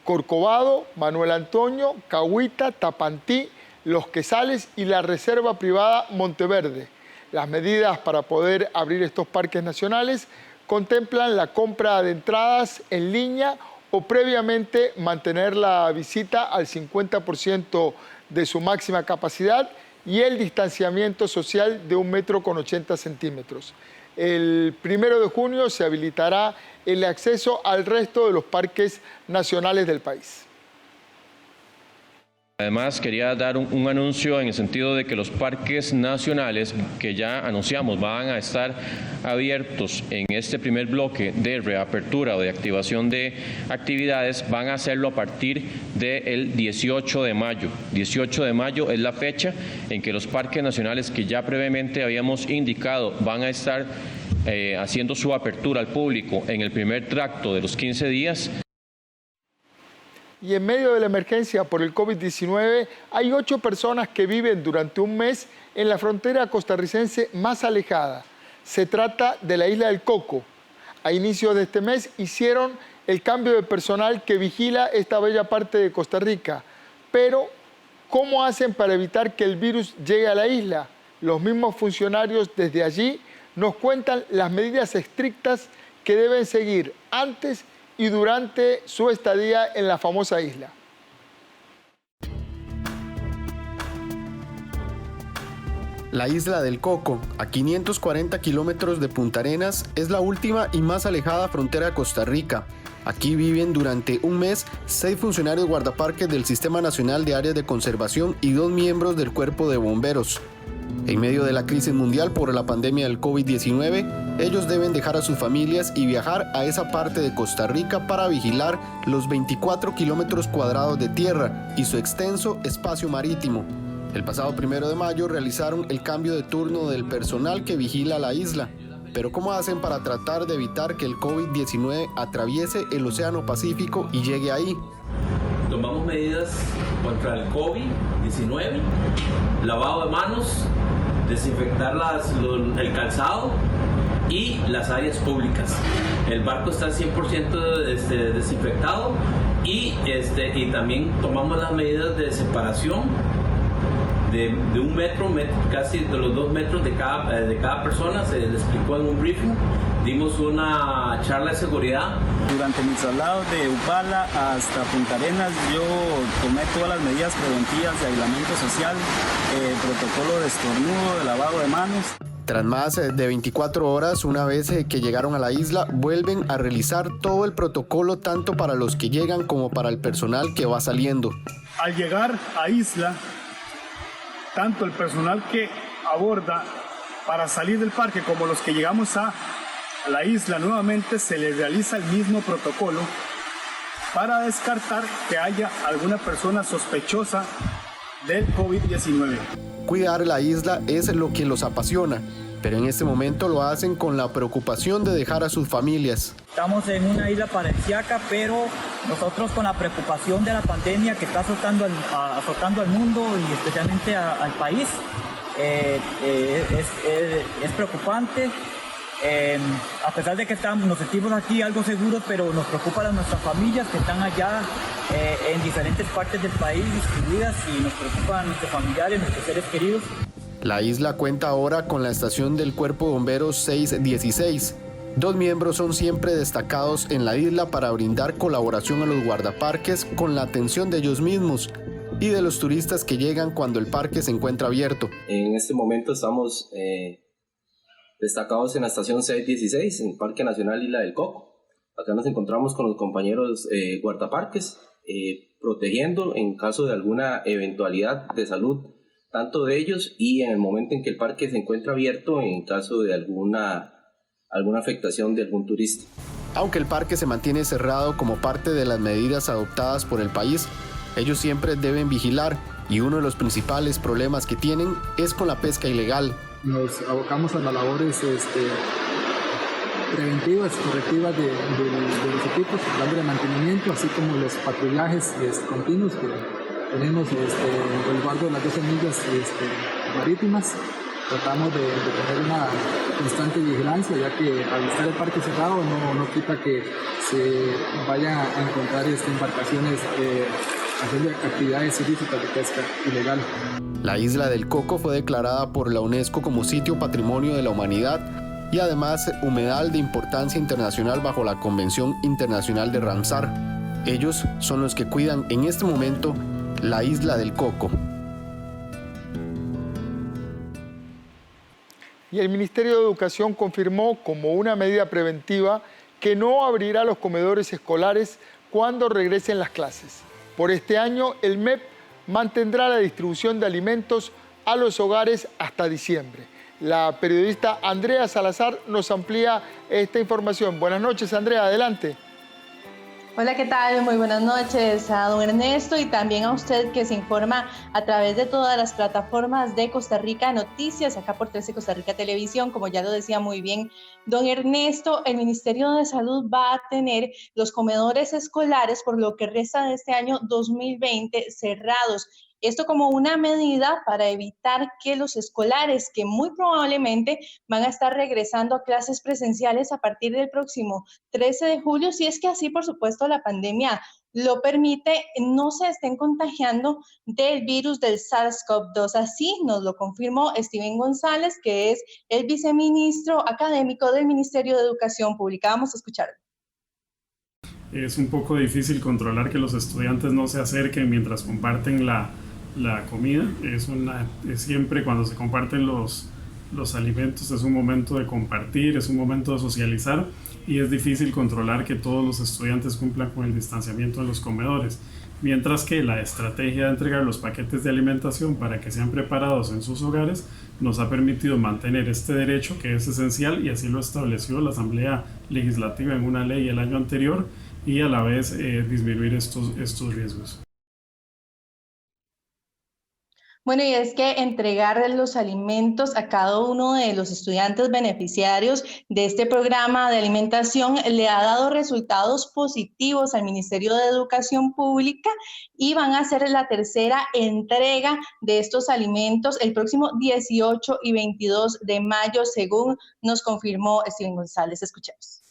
Corcovado, Manuel Antonio, Cahuita, Tapantí, Los Quesales y la Reserva Privada Monteverde. Las medidas para poder abrir estos parques nacionales contemplan la compra de entradas en línea o previamente mantener la visita al 50% de su máxima capacidad y el distanciamiento social de 1,80 m. El 1 de junio se habilitará el acceso al resto de los parques nacionales del país. Además, quería dar un anuncio en el sentido de que los parques nacionales que ya anunciamos van a estar abiertos en este primer bloque de reapertura o de activación de actividades, van a hacerlo a partir del 18 de mayo. 18 de mayo es la fecha en que los parques nacionales que ya previamente habíamos indicado van a estar haciendo su apertura al público en el primer tracto de los 15 días. Y en medio de la emergencia por el COVID-19, hay 8 personas que viven durante un mes en la frontera costarricense más alejada. Se trata de la isla del Coco. A inicios de este mes hicieron el cambio de personal que vigila esta bella parte de Costa Rica. Pero, ¿cómo hacen para evitar que el virus llegue a la isla? Los mismos funcionarios desde allí nos cuentan las medidas estrictas que deben seguir antes y durante su estadía en la famosa isla. La isla del Coco, a 540 kilómetros de Punta Arenas, es la última y más alejada frontera de Costa Rica. Aquí viven durante un mes 6 funcionarios guardaparques del Sistema Nacional de Áreas de Conservación y 2 miembros del Cuerpo de Bomberos. En medio de la crisis mundial por la pandemia del COVID-19, ellos deben dejar a sus familias y viajar a esa parte de Costa Rica para vigilar los 24 kilómetros cuadrados de tierra y su extenso espacio marítimo. El pasado 1 de mayo realizaron el cambio de turno del personal que vigila la isla. Pero ¿cómo hacen para tratar de evitar que el COVID-19 atraviese el Océano Pacífico y llegue ahí? Tomamos medidas contra el COVID-19, lavado de manos, desinfectar el calzado y las áreas públicas. El barco está 100% desinfectado y también tomamos las medidas de separación de 1 metro, casi de los 2 metros de cada persona. Se les explicó en un briefing, dimos una charla de seguridad. Durante mi traslado de Upala hasta Punta Arenas, yo tomé todas las medidas preventivas de aislamiento social, protocolo de estornudo, de lavado de manos. Tras más de 24 horas, una vez que llegaron a la isla, vuelven a realizar todo el protocolo tanto para los que llegan como para el personal que va saliendo. Al llegar a isla, tanto el personal que aborda para salir del parque como los que llegamos a la isla nuevamente se les realiza el mismo protocolo para descartar que haya alguna persona sospechosa del COVID-19. Cuidar la isla es lo que los apasiona, pero en este momento lo hacen con la preocupación de dejar a sus familias. Estamos en una isla paradisíaca, pero nosotros con la preocupación de la pandemia que está azotando al mundo y especialmente al país, es preocupante. A pesar de que nos sentimos aquí algo seguros, pero nos preocupan nuestras familias que están allá en diferentes partes del país distribuidas y nos preocupan nuestros familiares, nuestros seres queridos. La isla cuenta ahora con la estación del Cuerpo de Bomberos 616. 2 miembros son siempre destacados en la isla para brindar colaboración a los guardaparques con la atención de ellos mismos y de los turistas que llegan cuando el parque se encuentra abierto. En este momento estamos destacados en la estación 616, en el Parque Nacional Isla del Coco. Acá nos encontramos con los compañeros guardaparques, protegiendo en caso de alguna eventualidad de salud, tanto de ellos y en el momento en que el parque se encuentra abierto, en caso de alguna afectación de algún turista. Aunque el parque se mantiene cerrado como parte de las medidas adoptadas por el país, ellos siempre deben vigilar y uno de los principales problemas que tienen es con la pesca ilegal. Nos abocamos a las labores preventivas, correctivas de los equipos, dándole mantenimiento, así como los patrullajes continuos que tenemos el resguardo de las 12 millas marítimas tratamos de tener una constante vigilancia, ya que al estar el parque cerrado no quita que se vayan a encontrar embarcaciones haciendo actividades ilícitas de pesca ilegal. La isla del Coco fue declarada por la UNESCO como Sitio Patrimonio de la Humanidad y además humedal de importancia internacional bajo la Convención Internacional de Ramsar. Ellos son los que cuidan en este momento la isla del Coco. Y el Ministerio de Educación confirmó como una medida preventiva que no abrirá los comedores escolares cuando regresen las clases. Por este año, el MEP mantendrá la distribución de alimentos a los hogares hasta diciembre. La periodista Andrea Salazar nos amplía esta información. Buenas noches, Andrea, adelante. Hola, ¿qué tal? Muy buenas noches a don Ernesto y también a usted que se informa a través de todas las plataformas de Costa Rica Noticias, acá por 13 Costa Rica Televisión. Como ya lo decía muy bien don Ernesto, el Ministerio de Salud va a tener los comedores escolares por lo que resta de este año 2020 cerrados. Esto como una medida para evitar que los escolares, que muy probablemente van a estar regresando a clases presenciales a partir del próximo 13 de julio, si es que así, por supuesto, la pandemia lo permite, no se estén contagiando del virus del SARS-CoV-2. Así nos lo confirmó Steven González, que es el viceministro académico del Ministerio de Educación Pública. Vamos a escucharlo. Es un poco difícil controlar que los estudiantes no se acerquen mientras comparten la comida. Es siempre cuando se comparten los alimentos es un momento de compartir, es un momento de socializar y es difícil controlar que todos los estudiantes cumplan con el distanciamiento en los comedores. Mientras que la estrategia de entregar los paquetes de alimentación para que sean preparados en sus hogares nos ha permitido mantener este derecho que es esencial y así lo estableció la Asamblea Legislativa en una ley el año anterior y a la vez disminuir estos riesgos. Bueno, y es que entregar los alimentos a cada uno de los estudiantes beneficiarios de este programa de alimentación le ha dado resultados positivos al Ministerio de Educación Pública y van a hacer la tercera entrega de estos alimentos el próximo 18 y 22 de mayo, según nos confirmó Steven González. Escuchemos.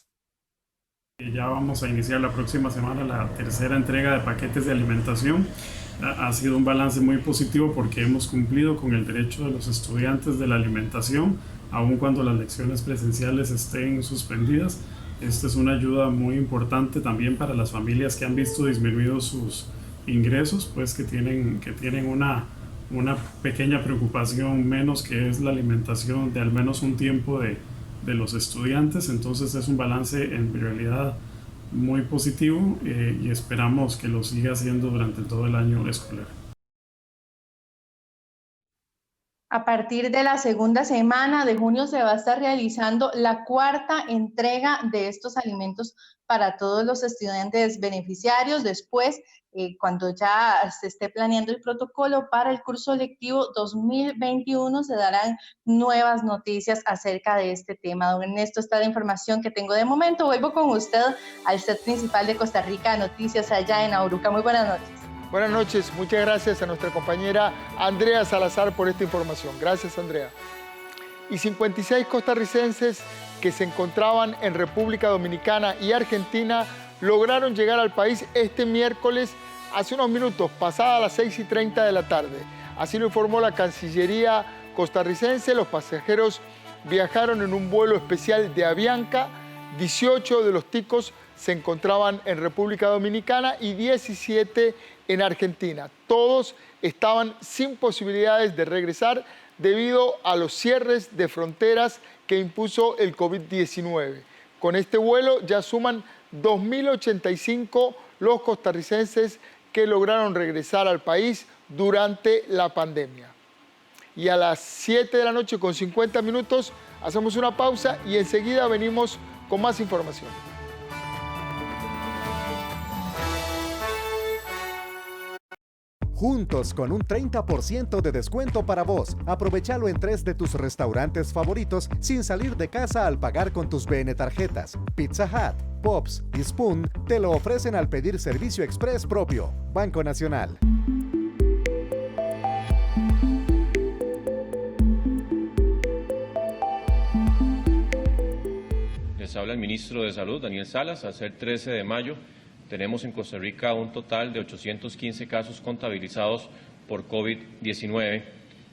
Ya vamos a iniciar la próxima semana la tercera entrega de paquetes de alimentación. Ha sido un balance muy positivo porque hemos cumplido con el derecho de los estudiantes de la alimentación, aun cuando las lecciones presenciales estén suspendidas. Esta es una ayuda muy importante también para las familias que han visto disminuidos sus ingresos, pues que tienen una pequeña preocupación menos, que es la alimentación de al menos un tiempo de los estudiantes. Entonces es un balance en realidad muy positivo y esperamos que lo siga haciendo durante todo el año escolar. A partir de la segunda semana de junio se va a estar realizando la cuarta entrega de estos alimentos para todos los estudiantes beneficiarios. Después, cuando ya se esté planeando el protocolo para el curso lectivo 2021, se darán nuevas noticias acerca de este tema. Don Ernesto, esta es la información que tengo de momento. Vuelvo con usted al set principal de Costa Rica Noticias allá en Auruca. Muy buenas noches. Buenas noches, muchas gracias a nuestra compañera Andrea Salazar por esta información. Gracias, Andrea. Y 56 costarricenses que se encontraban en República Dominicana y Argentina lograron llegar al país este miércoles hace unos minutos, pasadas las 6:30 de la tarde. Así lo informó la Cancillería costarricense. Los pasajeros viajaron en un vuelo especial de Avianca. 18 de los ticos se encontraban en República Dominicana y 17 en Argentina. Todos estaban sin posibilidades de regresar debido a los cierres de fronteras que impuso el COVID-19. Con este vuelo ya suman 2.085 los costarricenses que lograron regresar al país durante la pandemia. Y a las 7 de la noche con 50 minutos hacemos una pausa y enseguida venimos con más información. Juntos con un 30% de descuento para vos. Aprovechalo en 3 de tus restaurantes favoritos sin salir de casa al pagar con tus BN tarjetas. Pizza Hut, Pops y Spoon te lo ofrecen al pedir servicio express propio. Banco Nacional. Les habla el ministro de Salud, Daniel Salas. Al ser 13 de mayo, tenemos en Costa Rica un total de 815 casos contabilizados por COVID-19.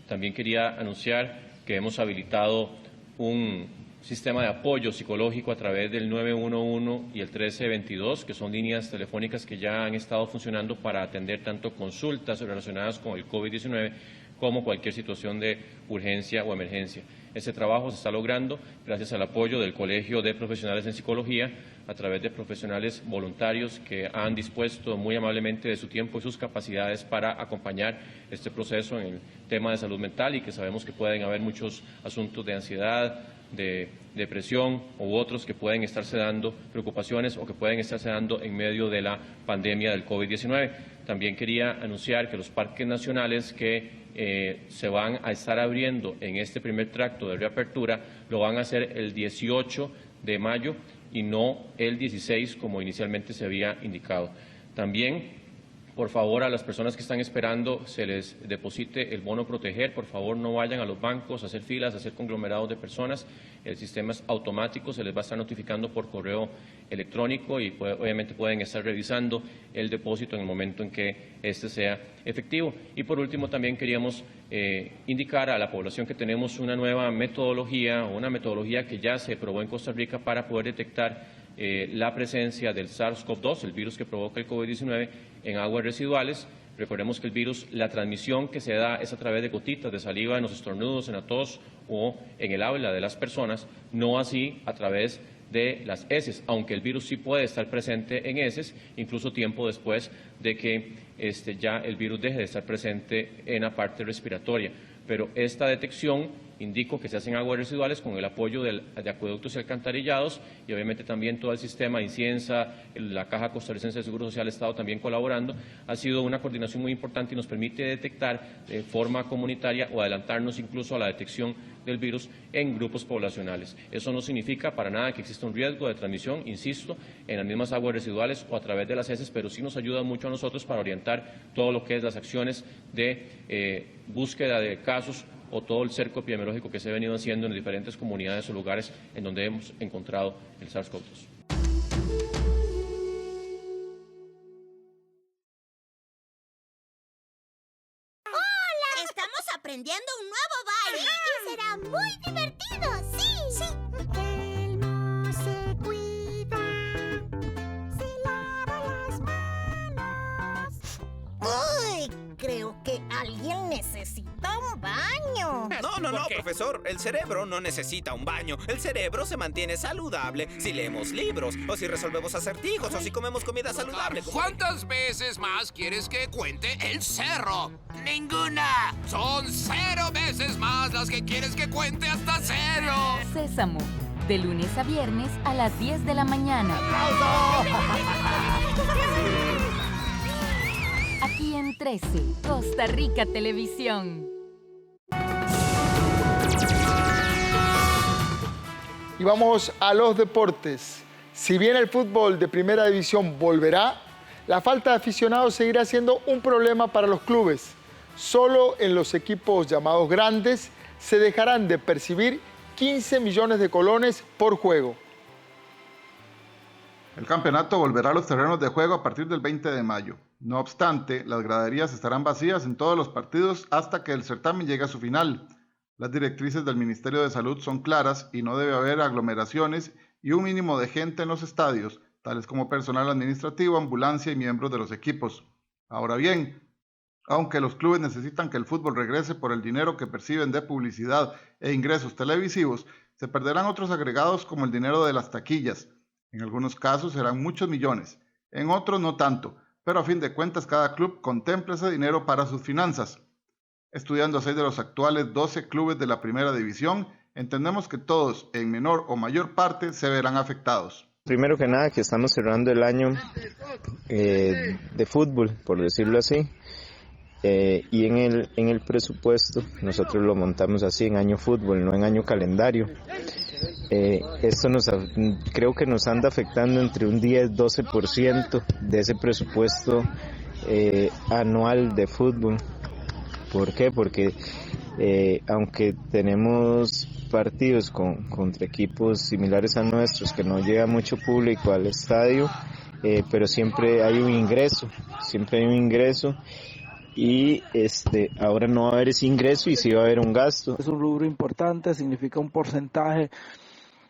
También quería anunciar que hemos habilitado un sistema de apoyo psicológico a través del 911 y el 1322, que son líneas telefónicas que ya han estado funcionando para atender tanto consultas relacionadas con el COVID-19 como cualquier situación de urgencia o emergencia. Este trabajo se está logrando gracias al apoyo del Colegio de Profesionales en Psicología a través de profesionales voluntarios que han dispuesto muy amablemente de su tiempo y sus capacidades para acompañar este proceso en el tema de salud mental, y que sabemos que pueden haber muchos asuntos de ansiedad, de depresión u otros que pueden estarse dando, preocupaciones o que pueden estarse dando en medio de la pandemia del COVID-19. También quería anunciar que los parques nacionales que se van a estar abriendo en este primer tracto de reapertura lo van a hacer el 18 de mayo y no el 16 como inicialmente se había indicado. También, por favor, a las personas que están esperando se les deposite el bono proteger. Por favor, no vayan a los bancos a hacer filas, a hacer conglomerados de personas. El sistema es automático, se les va a estar notificando por correo electrónico y obviamente pueden estar revisando el depósito en el momento en que este sea efectivo. Y por último, también queríamos indicar a la población que tenemos una nueva metodología, o una metodología que ya se probó en Costa Rica para poder detectar la presencia del SARS-CoV-2, el virus que provoca el COVID-19, en aguas residuales. Recordemos que el virus, la transmisión que se da es a través de gotitas de saliva en los estornudos, en la tos o en el habla de las personas, no así a través de las heces, aunque el virus sí puede estar presente en heces, incluso tiempo después de que ya el virus deje de estar presente en la parte respiratoria. Pero esta detección, indico que se hacen aguas residuales con el apoyo de acueductos y alcantarillados, y obviamente también todo el sistema INCIENSA, la Caja Costarricense de Seguro Social ha estado también colaborando. Ha sido una coordinación muy importante y nos permite detectar de forma comunitaria o adelantarnos incluso a la detección del virus en grupos poblacionales. Eso no significa para nada que exista un riesgo de transmisión, insisto, en las mismas aguas residuales o a través de las heces, pero sí nos ayuda mucho a nosotros para orientar todo lo que es las acciones de búsqueda de casos o todo el cerco epidemiológico que se ha venido haciendo en diferentes comunidades o lugares en donde hemos encontrado el SARS-CoV-2. ¡Hola! Estamos aprendiendo un nuevo baile y será muy divertido, sí. Sí. Él no se cuida, se lava las manos. ¡Uy! Creo que alguien necesita un baño. No, profesor. El cerebro no necesita un baño. El cerebro se mantiene saludable si leemos libros, o si resolvemos acertijos, o si comemos comida saludable. ¿Cuántas veces más quieres que cuente el cerro? ¡Ninguna! Son 0 veces más las que quieres que cuente hasta 0. Sésamo, de lunes a viernes a las 10 de la mañana. Aquí en 13, Costa Rica Televisión. Y vamos a los deportes. Si bien el fútbol de primera división volverá, la falta de aficionados seguirá siendo un problema para los clubes. Solo en los equipos llamados grandes se dejarán de percibir 15 millones de colones por juego. El campeonato volverá a los terrenos de juego a partir del 20 de mayo. No obstante, las graderías estarán vacías en todos los partidos hasta que el certamen llegue a su final. Las directrices del Ministerio de Salud son claras y no debe haber aglomeraciones y un mínimo de gente en los estadios, tales como personal administrativo, ambulancia y miembros de los equipos. Ahora bien, aunque los clubes necesitan que el fútbol regrese por el dinero que perciben de publicidad e ingresos televisivos, se perderán otros agregados como el dinero de las taquillas. En algunos casos serán muchos millones, en otros no tanto, pero a fin de cuentas cada club contempla ese dinero para sus finanzas. Estudiando a 6 de los actuales 12 clubes de la primera división, entendemos que todos, en menor o mayor parte, se verán afectados. Primero que nada, que estamos cerrando el año de fútbol, por decirlo así, y en el presupuesto nosotros lo montamos así, en año fútbol, no en año calendario. Esto creo que nos anda afectando entre un 10-12% de ese presupuesto anual de fútbol. ¿Por qué? Porque aunque tenemos partidos contra equipos similares a nuestros, que no llega mucho público al estadio, pero siempre hay un ingreso, y ahora no va a haber ese ingreso y sí va a haber un gasto. Es un rubro importante, significa un porcentaje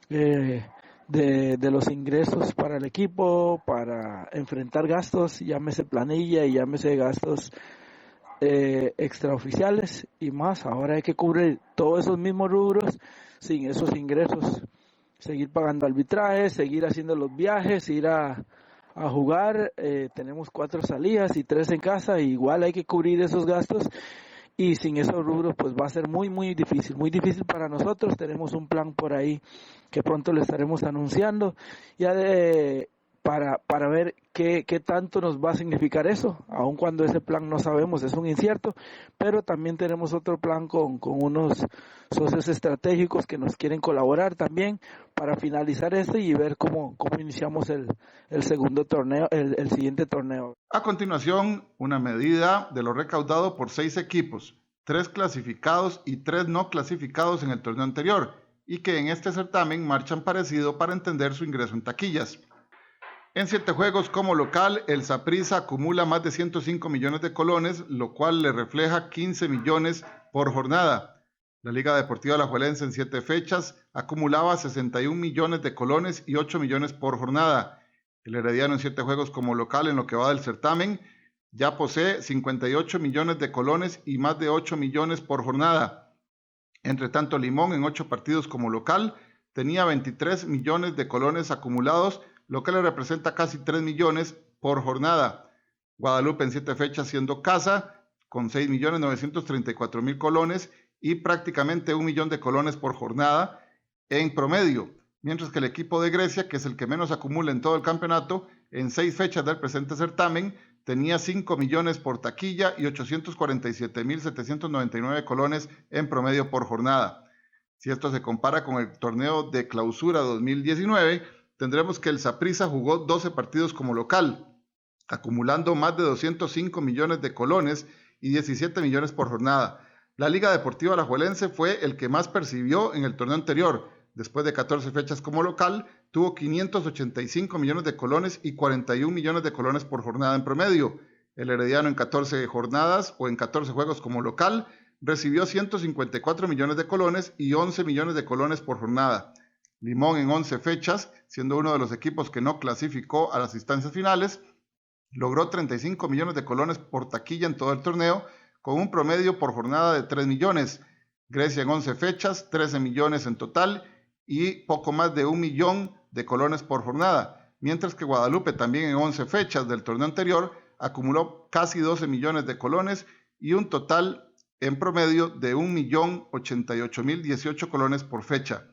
de los ingresos para el equipo, para enfrentar gastos, llámese planilla y llámese gastos extraoficiales y más. Ahora hay que cubrir todos esos mismos rubros sin esos ingresos, seguir pagando arbitrajes, seguir haciendo los viajes, ir a jugar. Tenemos 4 salidas y 3 en casa, y igual hay que cubrir esos gastos, y sin esos rubros pues va a ser muy difícil para nosotros. Tenemos un plan por ahí que pronto le estaremos anunciando ya para ver qué tanto nos va a significar eso, aun cuando ese plan no sabemos, es un incierto, pero también tenemos otro plan con unos socios estratégicos que nos quieren colaborar también para finalizar y ver cómo iniciamos el segundo torneo, el siguiente torneo. A continuación, una medida de lo recaudado por 6 equipos, 3 clasificados y 3 no clasificados en el torneo anterior, y que en este certamen marchan parecido para entender su ingreso en taquillas. En 7 juegos como local, el Saprissa acumula más de 105 millones de colones, lo cual le refleja 15 millones por jornada. La Liga Deportiva Alajuelense en 7 fechas acumulaba 61 millones de colones y 8 millones por jornada. El Herediano en 7 juegos como local en lo que va del certamen ya posee 58 millones de colones y más de 8 millones por jornada. Entre tanto, Limón en 8 partidos como local tenía 23 millones de colones acumulados, lo que le representa casi 3 millones por jornada. Guadalupe en 7 fechas siendo casa, con 6.934.000 colones y prácticamente 1 millón de colones por jornada en promedio, mientras que el equipo de Grecia, que es el que menos acumula en todo el campeonato, en 6 fechas del presente certamen, tenía 5 millones por taquilla y 847.799 colones en promedio por jornada. Si esto se compara con el torneo de clausura 2019, tendremos que el Saprissa jugó 12 partidos como local, acumulando más de 205 millones de colones y 17 millones por jornada. La Liga Deportiva Alajuelense fue el que más percibió en el torneo anterior. Después de 14 fechas como local, tuvo 585 millones de colones y 41 millones de colones por jornada en promedio. El Herediano en 14 jornadas o en 14 juegos como local recibió 154 millones de colones y 11 millones de colones por jornada. Limón en 11 fechas, siendo uno de los equipos que no clasificó a las instancias finales, logró 35 millones de colones por taquilla en todo el torneo, con un promedio por jornada de 3 millones. Grecia en 11 fechas, 13 millones en total y poco más de 1 millón de colones por jornada, mientras que Guadalupe también en 11 fechas del torneo anterior acumuló casi 12 millones de colones y un total en promedio de 1.088.018 colones por fecha.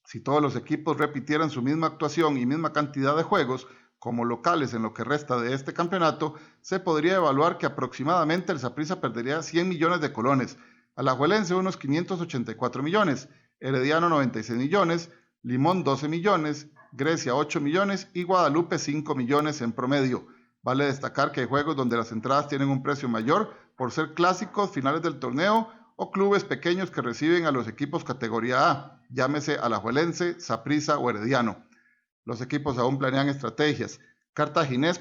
Si todos los equipos repitieran su misma actuación y misma cantidad de juegos como locales en lo que resta de este campeonato, se podría evaluar que aproximadamente el Saprissa perdería 100 millones de colones, Alajuelense unos 584 millones, Herediano 96 millones, Limón 12 millones, Grecia 8 millones y Guadalupe 5 millones en promedio. Vale destacar que hay juegos donde las entradas tienen un precio mayor por ser clásicos, finales del torneo o clubes pequeños que reciben a los equipos categoría A, llámese Alajuelense, Saprissa o Herediano. Los equipos aún planean estrategias. Cartaginés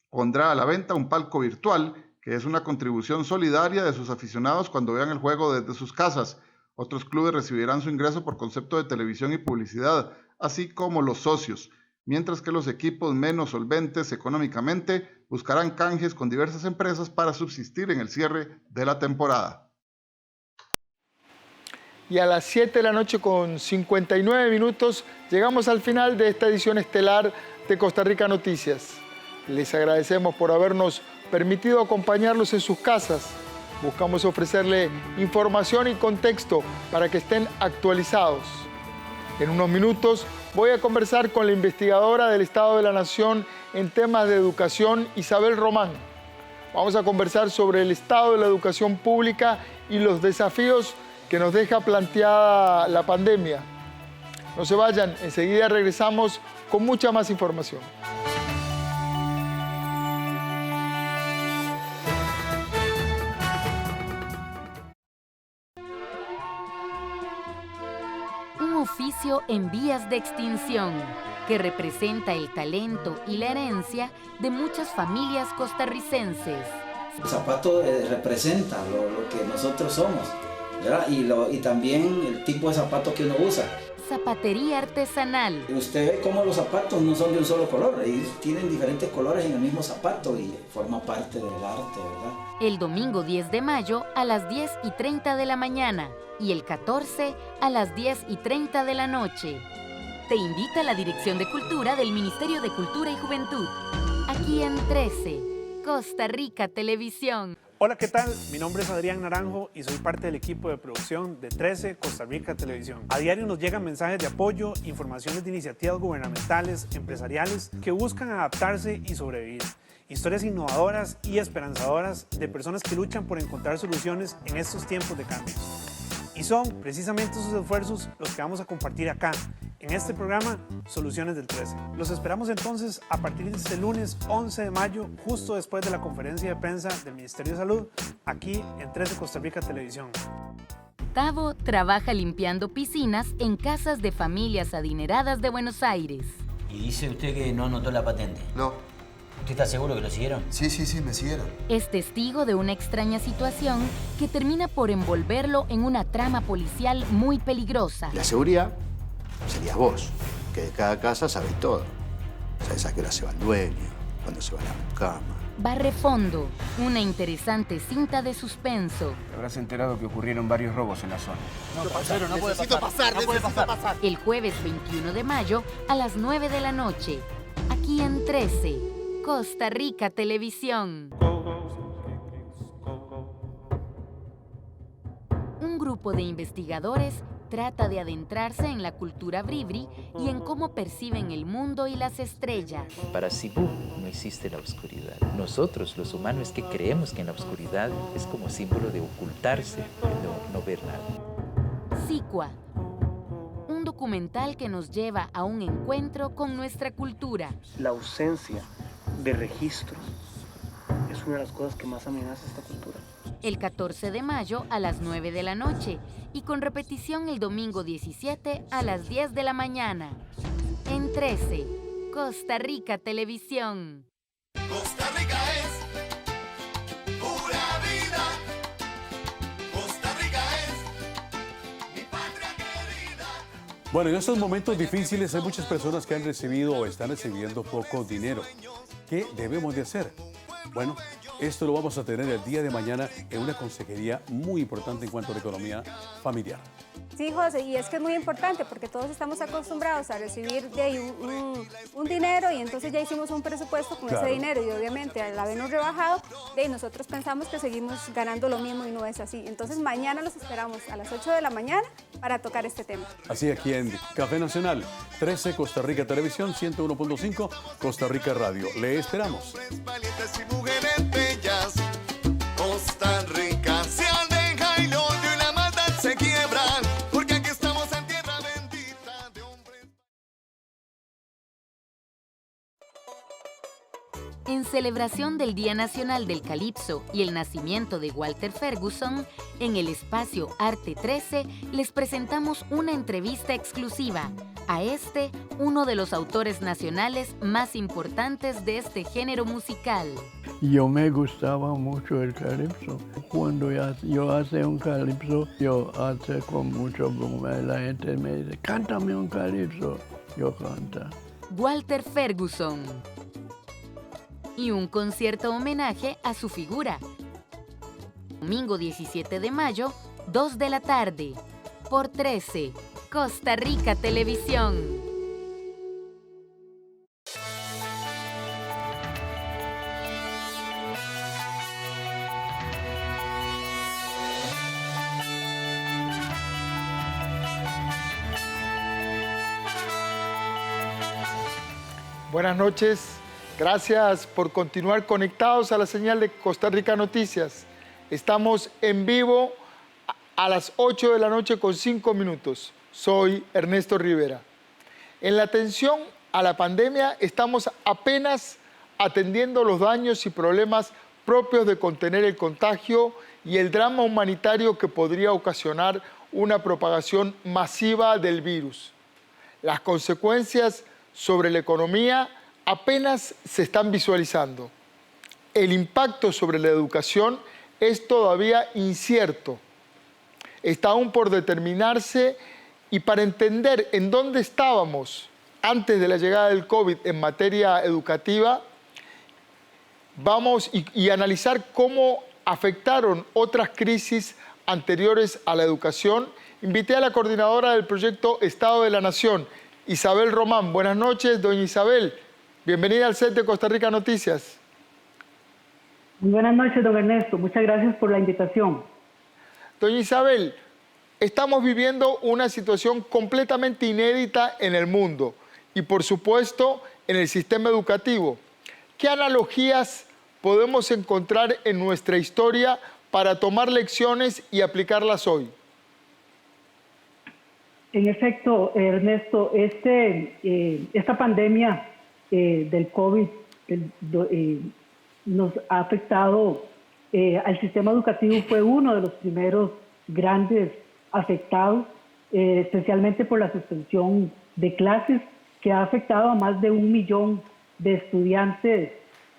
pondrá a la venta un palco virtual, que es una contribución solidaria de sus aficionados cuando vean el juego desde sus casas. Otros clubes recibirán su ingreso por concepto de televisión y publicidad, así como los socios, mientras que los equipos menos solventes económicamente buscarán canjes con diversas empresas para subsistir en el cierre de la temporada. Y a las 7 de la noche con 59 minutos llegamos al final de esta edición estelar de Costa Rica Noticias. Les agradecemos por habernos permitido acompañarlos en sus casas. Buscamos ofrecerle información y contexto para que estén actualizados. En unos minutos voy a conversar con la investigadora del Estado de la Nación en temas de educación, Isabel Román. Vamos a conversar sobre el estado de la educación pública y los desafíos que nos deja planteada la pandemia. No se vayan, enseguida regresamos con mucha más información. oficio en vías de extinción, que representa el talento y la herencia de muchas familias costarricenses. El zapato representa lo que nosotros somos, ¿verdad? Y también el tipo de zapato que uno usa. Zapatería artesanal. Usted ve cómo los zapatos no son de un solo color, ellos tienen diferentes colores en el mismo zapato y forma parte del arte, ¿verdad? El domingo 10 de mayo a las 10:30 de la mañana y el 14 a las 10:30 de la noche. Te invita la Dirección de Cultura del Ministerio de Cultura y Juventud. Aquí en 13, Costa Rica Televisión. Hola, ¿qué tal? Mi nombre es Adrián Naranjo y soy parte del equipo de producción de 13 Costa Rica Televisión. A diario nos llegan mensajes de apoyo, informaciones de iniciativas gubernamentales, empresariales que buscan adaptarse y sobrevivir. Historias innovadoras y esperanzadoras de personas que luchan por encontrar soluciones en estos tiempos de cambio. Y son precisamente esos esfuerzos los que vamos a compartir acá, en este programa Soluciones del 13. Los esperamos entonces a partir de este lunes 11 de mayo, justo después de la conferencia de prensa del Ministerio de Salud, aquí en 13 Costa Rica Televisión. Tavo trabaja limpiando piscinas en casas de familias adineradas de Buenos Aires. ¿Y dice usted que no anotó la patente? No. ¿Usted está seguro que lo siguieron? Sí, me siguieron. Es testigo de una extraña situación que termina por envolverlo en una trama policial muy peligrosa. La seguridad serías vos, que de cada casa sabés todo. Sabés a qué hora se va el dueño, cuándo se va a la cama. Barre Fondo, una interesante cinta de suspenso. Te habrás enterado que ocurrieron varios robos en la zona. Necesito pasar. El jueves 21 de mayo a las 9 de la noche, aquí en 13, Costa Rica Televisión. Un grupo de investigadores trata de adentrarse en la cultura bribri y en cómo perciben el mundo y las estrellas. Para Cibú no existe la oscuridad. Nosotros, los humanos, que creemos que en la oscuridad es como símbolo de ocultarse, de no ver nada. Sicua, un documental que nos lleva a un encuentro con nuestra cultura. La ausencia de registros es una de las cosas que más amenaza esta cultura. El 14 de mayo a las 9 de la noche y con repetición el domingo 17 a las 10 de la mañana. En 13, Costa Rica Televisión. Costa Rica es pura vida. Costa Rica es mi patria querida. Bueno, en estos momentos difíciles hay muchas personas que han recibido o están recibiendo poco dinero. ¿Qué debemos de hacer? Bueno, esto lo vamos a tener el día de mañana en una consejería muy importante en cuanto a la economía familiar. Sí, José, y es que es muy importante porque todos estamos acostumbrados a recibir de ahí un dinero y entonces ya hicimos un presupuesto con ese dinero y obviamente al habernos rebajado, de ahí nosotros pensamos que seguimos ganando lo mismo y no es así. Entonces mañana los esperamos a las 8 de la mañana para tocar este tema. Así aquí en Café Nacional, 13 Costa Rica Televisión, 101.5 Costa Rica Radio. Le esperamos. Valientes y mujeres bellas, Costa Rica se aleja y el odio y la maldad se quiebran, porque aquí estamos en tierra bendita de hombres. En celebración del Día Nacional del Calipso y el nacimiento de Walter Ferguson, en el espacio Arte 13 les presentamos una entrevista exclusiva a uno de los autores nacionales más importantes de este género musical. Yo me gustaba mucho el calipso. Cuando yo hace un calipso, yo hace con mucho broma. La gente me dice, cántame un calipso. Yo canta. Walter Ferguson. Y un concierto homenaje a su figura. Domingo 17 de mayo, 2 de la tarde. Por 13, Costa Rica Televisión. Buenas noches, gracias por continuar conectados a la señal de Costa Rica Noticias. Estamos en vivo a las 8 de la noche con 5 minutos. Soy Ernesto Rivera. En la atención a la pandemia estamos apenas atendiendo los daños y problemas propios de contener el contagio y el drama humanitario que podría ocasionar una propagación masiva del virus. Las consecuencias sobre la economía apenas se están visualizando. El impacto sobre la educación es todavía incierto. Está aún por determinarse, y para entender en dónde estábamos antes de la llegada del COVID en materia educativa, vamos y analizar cómo afectaron otras crisis anteriores a la educación. Invité a la coordinadora del proyecto Estado de la Nación, Isabel Román. Buenas noches, doña Isabel. Bienvenida al set de Costa Rica Noticias. Muy buenas noches, don Ernesto. Muchas gracias por la invitación. Doña Isabel, estamos viviendo una situación completamente inédita en el mundo y, por supuesto, en el sistema educativo. ¿Qué analogías podemos encontrar en nuestra historia para tomar lecciones y aplicarlas hoy? En efecto, Ernesto, esta pandemia del COVID nos ha afectado al sistema educativo. Fue uno de los primeros grandes afectados, especialmente por la suspensión de clases, que ha afectado a más de 1 millón de estudiantes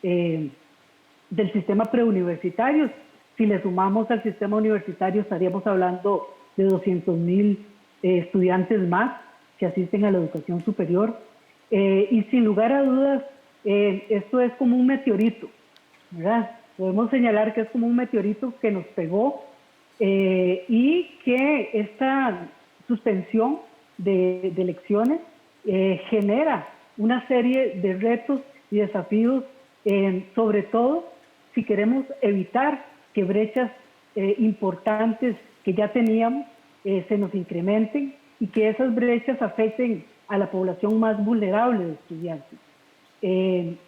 del sistema preuniversitario. Si le sumamos al sistema universitario, estaríamos hablando de 200,000 estudiantes más que asisten a la educación superior. Y sin lugar a dudas, esto es como un meteorito, ¿verdad? Podemos señalar que es como un meteorito que nos pegó y que esta suspensión de lecciones genera una serie de retos y desafíos, sobre todo si queremos evitar que brechas importantes que ya teníamos se nos incrementen y que esas brechas afecten a la población más vulnerable de estudiantes. En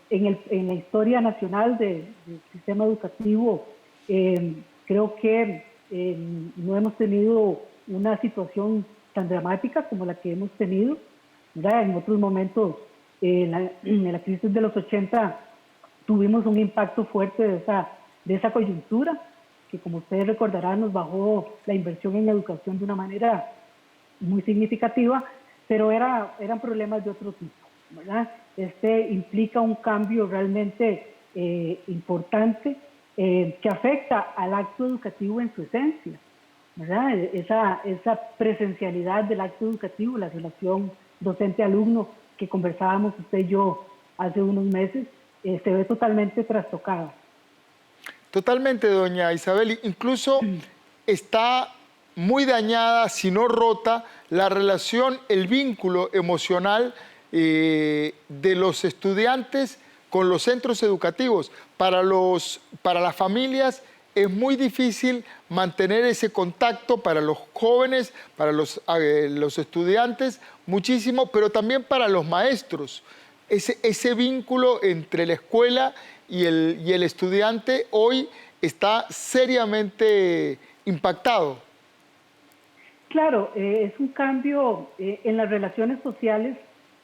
la historia nacional del sistema educativo, creo que no hemos tenido una situación tan dramática como la que hemos tenido, ¿verdad? En otros momentos, en la crisis de los 80, tuvimos un impacto fuerte de esa coyuntura, que como ustedes recordarán nos bajó la inversión en educación de una manera muy significativa, pero eran problemas de otro tipo, ¿verdad? Implica un cambio realmente importante que afecta al acto educativo en su esencia, ¿verdad? Esa presencialidad del acto educativo, la relación docente-alumno que conversábamos usted y yo hace unos meses, se ve totalmente trastocada. Totalmente, doña Isabel. Incluso está muy dañada, si no rota, la relación, el vínculo emocional de los estudiantes con los centros educativos. Para las familias es muy difícil mantener ese contacto, para los jóvenes, para los estudiantes, muchísimo, pero también para los maestros. Ese vínculo entre la escuela y el estudiante hoy está seriamente impactado. Claro, es un cambio en las relaciones sociales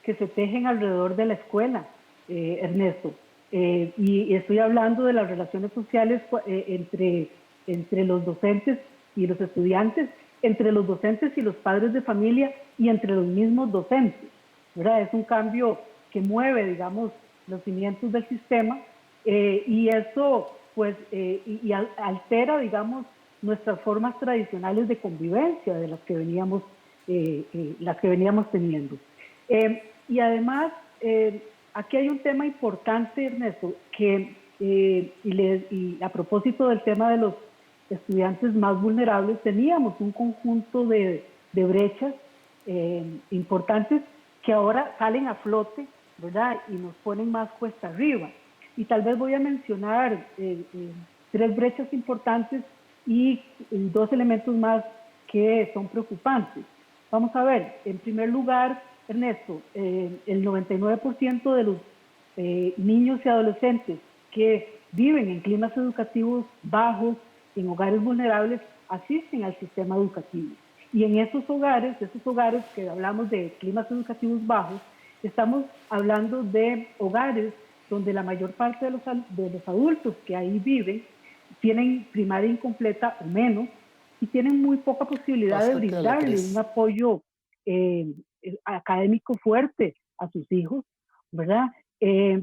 que se tejen alrededor de la escuela, Ernesto. Y estoy hablando de las relaciones sociales entre los docentes y los estudiantes, entre los docentes y los padres de familia y entre los mismos docentes, ¿verdad? Es un cambio que mueve, digamos, los cimientos del sistema y eso, pues, y altera, digamos, nuestras formas tradicionales de convivencia de las que veníamos teniendo. Y además, aquí hay un tema importante, Ernesto, que y a propósito del tema de los estudiantes más vulnerables, teníamos un conjunto de brechas importantes que ahora salen a flote, ¿verdad? Y nos ponen más cuesta arriba. Y tal vez voy a mencionar 3 brechas importantes y 2 elementos más que son preocupantes. Vamos a ver, en primer lugar, Ernesto, el 99% de los niños y adolescentes que viven en climas educativos bajos, en hogares vulnerables, asisten al sistema educativo. Y en esos hogares que hablamos de climas educativos bajos, estamos hablando de hogares donde la mayor parte de los adultos que ahí viven tienen primaria incompleta o menos, y tienen muy poca posibilidad de Pásate a la brindarle 3. un apoyo académico fuerte a sus hijos, ¿verdad?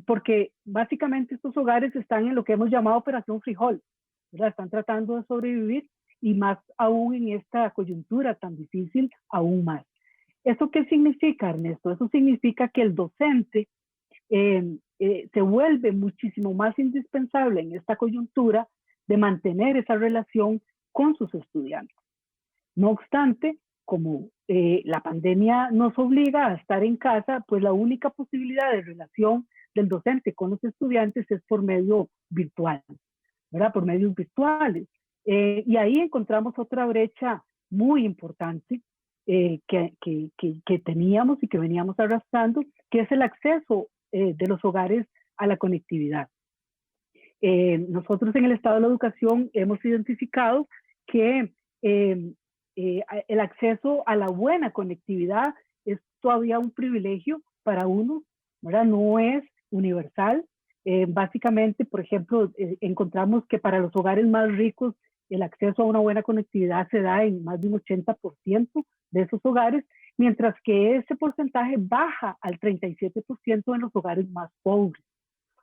Porque básicamente estos hogares están en lo que hemos llamado Operación Frijol, ¿verdad? Están tratando de sobrevivir y más aún en esta coyuntura tan difícil, aún más. ¿Eso qué significa, Ernesto? Eso significa que el docente se vuelve muchísimo más indispensable en esta coyuntura de mantener esa relación con sus estudiantes. No obstante, como la pandemia nos obliga a estar en casa, pues la única posibilidad de relación del docente con los estudiantes es por medio virtual, ¿verdad? Por medios virtuales. Y ahí encontramos otra brecha muy importante que teníamos y que veníamos arrastrando, que es el acceso de los hogares a la conectividad. Nosotros en el Estado de la Educación hemos identificado que el acceso a la buena conectividad es todavía un privilegio para unos, ¿verdad? No es universal. Básicamente, por ejemplo, encontramos que para los hogares más ricos el acceso a una buena conectividad se da en más de un 80% de esos hogares, mientras que ese porcentaje baja al 37% en los hogares más pobres,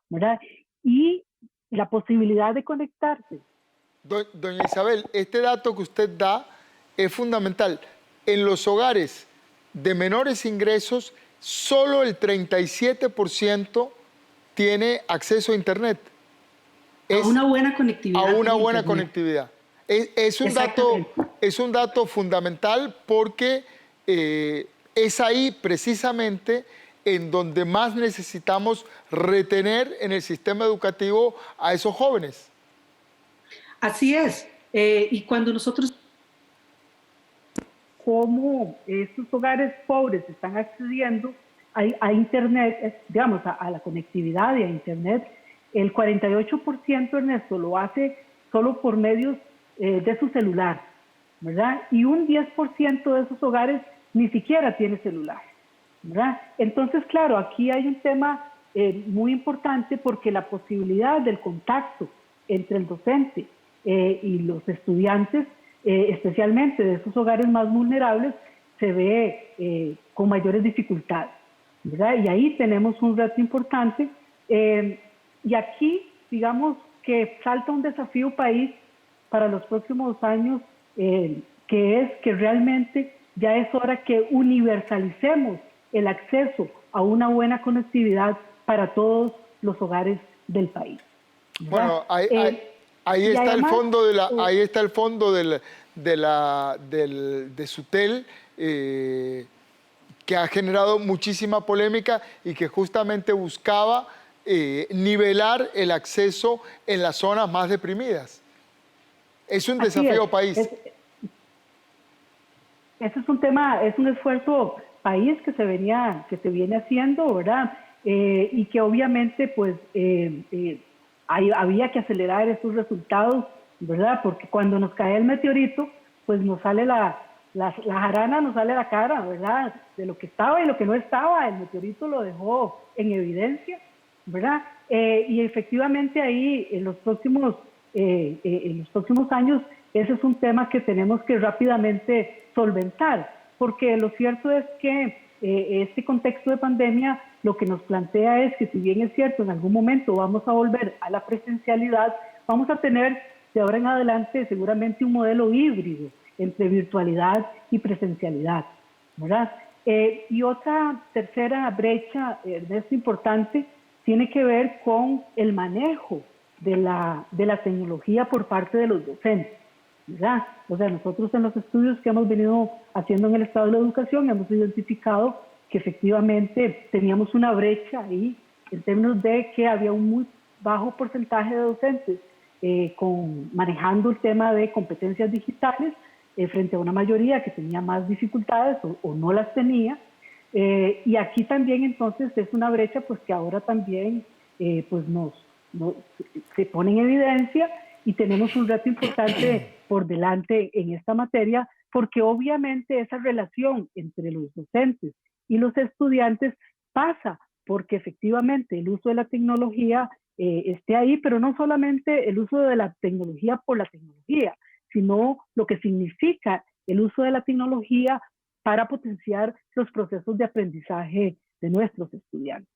¿verdad? Y la posibilidad de conectarse. Doña Isabel, este dato que usted da es fundamental. En los hogares de menores ingresos, solo el 37% tiene acceso a Internet. A una buena conectividad. A una buena conectividad. Es un dato fundamental porque es ahí precisamente en donde más necesitamos retener en el sistema educativo a esos jóvenes. Así es. Y cuando nosotros... Cómo estos hogares pobres están accediendo a Internet, digamos, a la conectividad y a Internet, el 48%, Ernesto, lo hace solo por medios de su celular, ¿verdad? Y un 10% de esos hogares ni siquiera tiene celular, ¿verdad? Entonces, claro, aquí hay un tema muy importante porque la posibilidad del contacto entre el docente y los estudiantes, especialmente de esos hogares más vulnerables, se ve con mayores dificultades, ¿verdad? Y ahí tenemos un reto importante. Y aquí, digamos que salta un desafío país para los próximos años, que es que realmente ya es hora que universalicemos el acceso a una buena conectividad para todos los hogares del país, ¿verdad? Bueno, ahí está además, el fondo de SUTEL, que ha generado muchísima polémica y que justamente buscaba nivelar el acceso en las zonas más deprimidas. Es un desafío país. Ese es un tema, es un esfuerzo país que se viene haciendo, ¿verdad? Y que obviamente pues había que acelerar esos resultados, ¿verdad? Porque cuando nos cae el meteorito, pues nos sale la jarana, nos sale la cara, ¿verdad? De lo que estaba y lo que no estaba, el meteorito lo dejó en evidencia, ¿verdad? Y efectivamente ahí en los próximos años ese es un tema que tenemos que rápidamente solventar, porque lo cierto es que este contexto de pandemia lo que nos plantea es que, si bien es cierto, en algún momento vamos a volver a la presencialidad, vamos a tener de ahora en adelante seguramente un modelo híbrido entre virtualidad y presencialidad, ¿verdad? Y otra tercera brecha, Ernesto, importante, tiene que ver con el manejo de la tecnología por parte de los docentes, ¿verdad? O sea, nosotros en los estudios que hemos venido haciendo en el Estado de la Educación hemos identificado que efectivamente teníamos una brecha ahí en términos de que había un muy bajo porcentaje de docentes manejando el tema de competencias digitales frente a una mayoría que tenía más dificultades o no las tenía. Y aquí también entonces es una brecha pues que ahora también pues se pone en evidencia, y tenemos un reto importante por delante en esta materia, porque obviamente esa relación entre los docentes y los estudiantes pasa porque efectivamente el uso de la tecnología esté ahí, pero no solamente el uso de la tecnología por la tecnología, sino lo que significa el uso de la tecnología para potenciar los procesos de aprendizaje de nuestros estudiantes.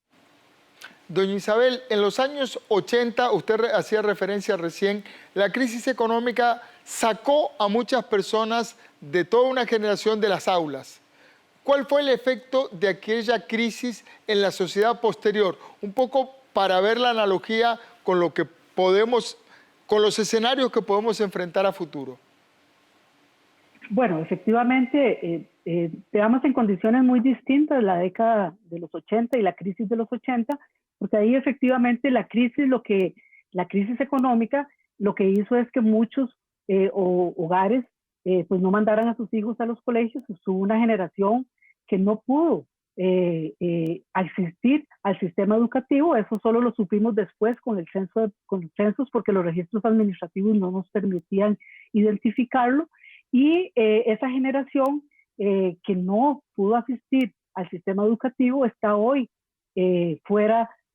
Doña Isabel, en los años 80, usted hacía referencia recién, la crisis económica sacó a muchas personas de toda una generación de las aulas. ¿Cuál fue el efecto de aquella crisis en la sociedad posterior? Un poco para ver la analogía con lo que podemos, con los escenarios que podemos enfrentar a futuro. Bueno, efectivamente, veamos en condiciones muy distintas la década de los 80 y la crisis de los 80, porque ahí efectivamente la crisis económica lo que hizo es que muchos hogares pues no mandaran a sus hijos a los colegios. Hubo una generación que no pudo asistir al sistema educativo. Eso solo lo supimos después con los censos, porque los registros administrativos no nos permitían identificarlo. Y esa generación que no pudo asistir al sistema educativo está hoy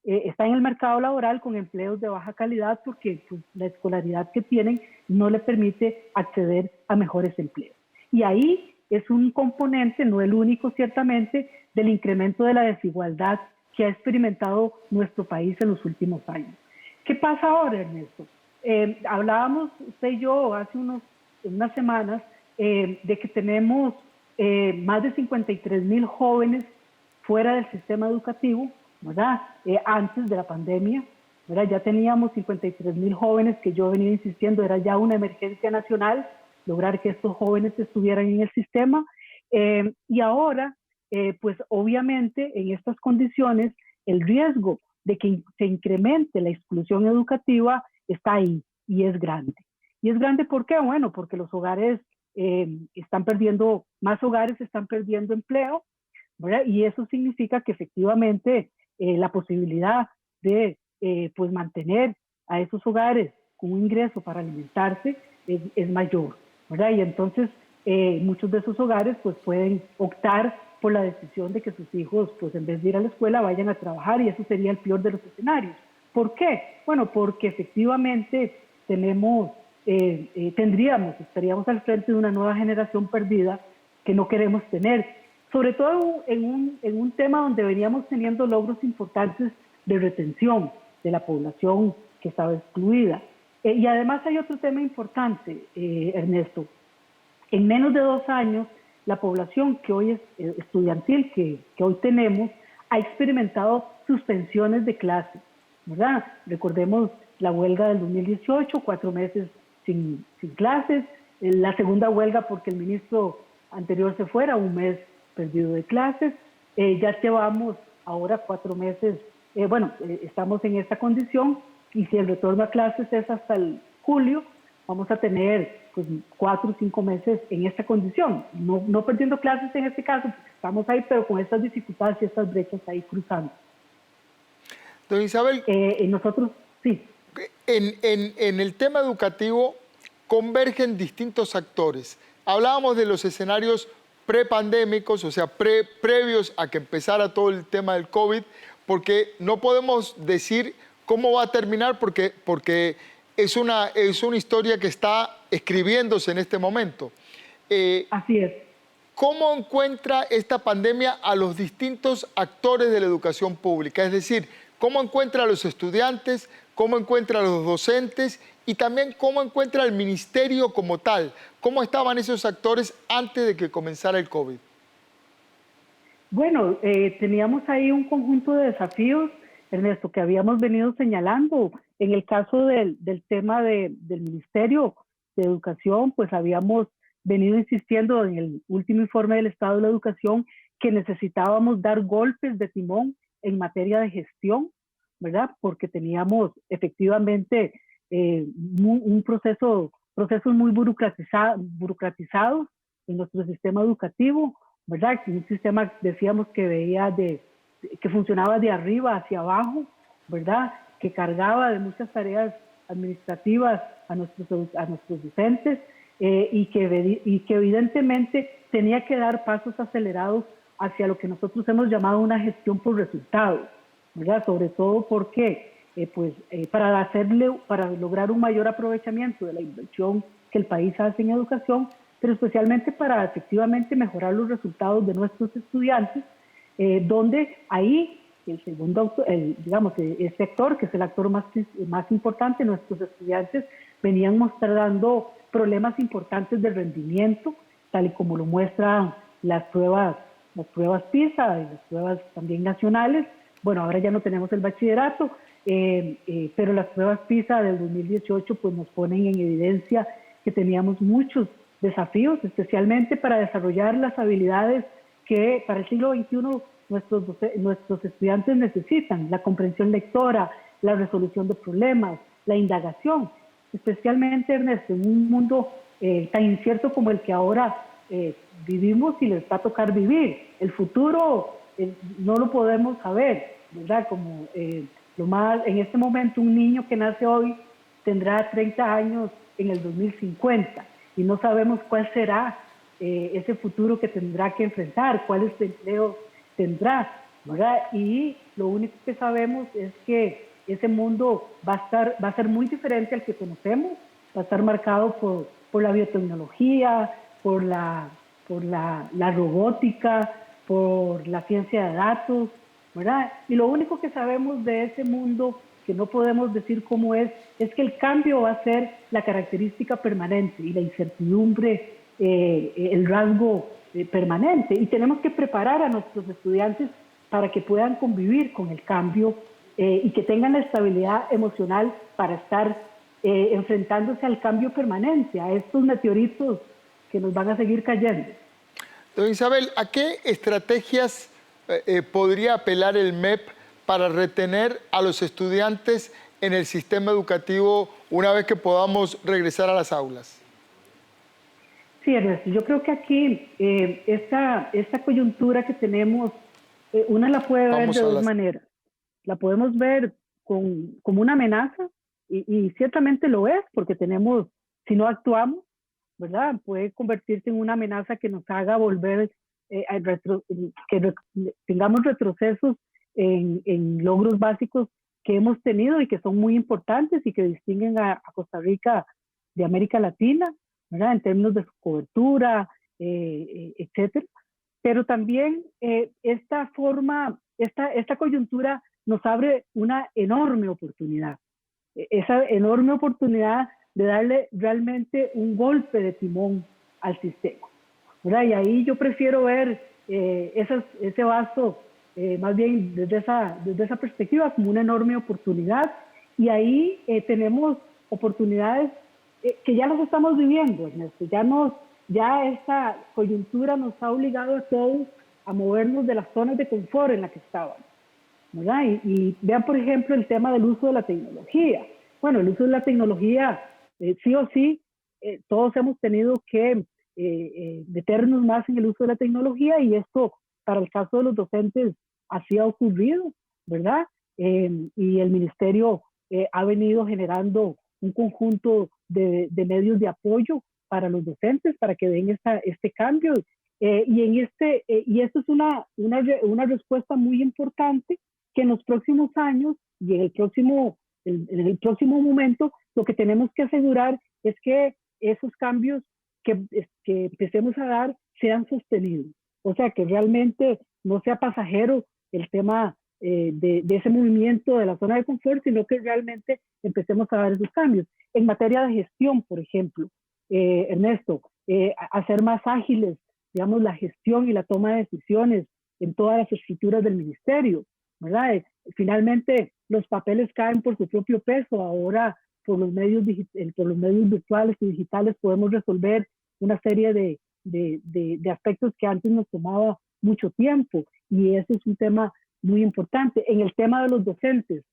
está en el mercado laboral con empleos de baja calidad, porque pues, la escolaridad que tienen no les permite acceder a mejores empleos. Y ahí es un componente, no el único ciertamente, del incremento de la desigualdad que ha experimentado nuestro país en los últimos años. ¿Qué pasa ahora, Ernesto? Hablábamos usted y yo hace unas semanas de que tenemos más de 53,000 jóvenes fuera del sistema educativo, ¿verdad? Antes de la pandemia, ¿verdad? Ya teníamos 53,000 jóvenes, que yo venía insistiendo, era ya una emergencia nacional lograr que estos jóvenes estuvieran en el sistema. Y ahora, pues obviamente en estas condiciones, el riesgo de que se incremente la exclusión educativa está ahí y es grande. ¿Y es grande por qué? Bueno, porque los hogares más hogares están perdiendo empleo, ¿verdad? Y eso significa que efectivamente la posibilidad de pues mantener a esos hogares con un ingreso para alimentarse es mayor, ¿verdad? Y entonces muchos de esos hogares pues pueden optar por la decisión de que sus hijos, pues en vez de ir a la escuela, vayan a trabajar, y eso sería el peor de los escenarios. ¿Por qué? Bueno, porque efectivamente estaríamos al frente de una nueva generación perdida que no queremos tener, sobre todo en un tema donde veníamos teniendo logros importantes de retención de la población que estaba excluida. Y además hay otro tema importante, Ernesto. En menos de 2 años, la población que hoy es estudiantil, que hoy tenemos, ha experimentado suspensiones de clases, ¿verdad? Recordemos la huelga del 2018, 4 meses sin clases, la segunda huelga porque el ministro anterior se fuera, 1 mes perdido de clases. Ya llevamos ahora 4 meses, estamos en esta condición, y si el retorno a clases es hasta el julio, vamos a tener pues 4 o 5 meses en esta condición, no perdiendo clases en este caso, porque estamos ahí, pero con estas dificultades y estas brechas ahí cruzando. Doña Isabel, nosotros, sí. En el tema educativo convergen distintos actores. Hablábamos de los escenarios prepandémicos, o sea, previos a que empezara todo el tema del COVID, porque no podemos decir cómo va a terminar, porque es una historia que está escribiéndose en este momento. Así es. ¿Cómo encuentra esta pandemia a los distintos actores de la educación pública? Es decir, ¿cómo encuentra a los estudiantes? ¿Cómo encuentra a los docentes? Y también, ¿cómo encuentra al ministerio como tal? ¿Cómo estaban esos actores antes de que comenzara el COVID? Bueno, teníamos ahí un conjunto de desafíos, Ernesto, que habíamos venido señalando. En el caso del tema del Ministerio de Educación, pues habíamos venido insistiendo en el último informe del Estado de la Educación que necesitábamos dar golpes de timón en materia de gestión, ¿verdad? Porque teníamos efectivamente procesos muy burocratizados en nuestro sistema educativo, ¿verdad? Un sistema, decíamos, que funcionaba de arriba hacia abajo, ¿verdad? Que cargaba de muchas tareas administrativas a nuestros docentes, y que evidentemente tenía que dar pasos acelerados hacia lo que nosotros hemos llamado una gestión por resultados, ¿verdad? Sobre todo porque para lograr un mayor aprovechamiento de la inversión que el país hace en educación, pero especialmente para efectivamente mejorar los resultados de nuestros estudiantes, donde ahí el segundo, digamos, el sector, que es el actor más importante, nuestros estudiantes venían mostrando problemas importantes de rendimiento, tal y como lo muestran las pruebas PISA y las pruebas también nacionales. Bueno, ahora ya no tenemos el bachillerato, pero las pruebas PISA del 2018 pues nos ponen en evidencia que teníamos muchos desafíos, especialmente para desarrollar las habilidades que para el siglo XXI nuestros estudiantes necesitan: la comprensión lectora, la resolución de problemas, la indagación. Especialmente, Ernesto, en un mundo tan incierto como el que ahora vivimos y les va a tocar vivir. El futuro no lo podemos saber, ¿verdad? Como en este momento un niño que nace hoy tendrá 30 años en el 2050 y no sabemos cuál será ese futuro que tendrá que enfrentar, cuáles empleos tendrá, ¿verdad? Y lo único que sabemos es que ese mundo va a ser muy diferente al que conocemos, va a estar marcado por la biotecnología, por la robótica, por la ciencia de datos, ¿verdad? Y lo único que sabemos de ese mundo, que no podemos decir cómo es que el cambio va a ser la característica permanente y la incertidumbre el rasgo permanente. Y tenemos que preparar a nuestros estudiantes para que puedan convivir con el cambio y que tengan la estabilidad emocional para estar enfrentándose al cambio permanente, a estos meteoritos que nos van a seguir cayendo. Doña Isabel, ¿a qué estrategias podría apelar el MEP para retener a los estudiantes en el sistema educativo una vez que podamos regresar a las aulas? Sí, Ernesto, yo creo que aquí esta coyuntura que tenemos, una la puede ver de dos maneras. La podemos ver como una amenaza, y ciertamente lo es, porque si no actuamos, ¿verdad? Puede convertirse en una amenaza que nos haga volver, que tengamos retrocesos en logros básicos que hemos tenido y que son muy importantes y que distinguen a Costa Rica de América Latina, ¿verdad? En términos de su cobertura, etcétera. Pero también esta coyuntura nos abre una enorme oportunidad. Esa enorme oportunidad de darle realmente un golpe de timón al sistema, ¿verdad? Y ahí yo prefiero ver ese vaso más bien desde esa perspectiva como una enorme oportunidad. Y ahí tenemos oportunidades que ya las estamos viviendo, Ernesto. Ya esta coyuntura nos ha obligado a todos a movernos de las zonas de confort en las que estábamos, ¿verdad? Y vean, por ejemplo, el tema del uso de la tecnología. Bueno, el uso de la tecnología, sí o sí, todos hemos tenido que meternos más en el uso de la tecnología, y esto, para el caso de los docentes, así ha ocurrido, ¿verdad? Y el ministerio ha venido generando un conjunto de medios de apoyo para los docentes, para que den este cambio. Y esto es una respuesta muy importante que en los próximos años y en el próximo momento, lo que tenemos que asegurar es que esos cambios que empecemos a dar sean sostenidos. O sea, que realmente no sea pasajero el tema de ese movimiento de la zona de confort, sino que realmente empecemos a dar esos cambios. En materia de gestión, por ejemplo, Ernesto, hacer más ágiles, digamos, la gestión y la toma de decisiones en todas las estructuras del ministerio, ¿verdad? Finalmente, los papeles caen por su propio peso. Ahora, por los medios virtuales y digitales, podemos resolver una serie de aspectos que antes nos tomaba mucho tiempo, y ese es un tema muy importante. En el tema de los docentes,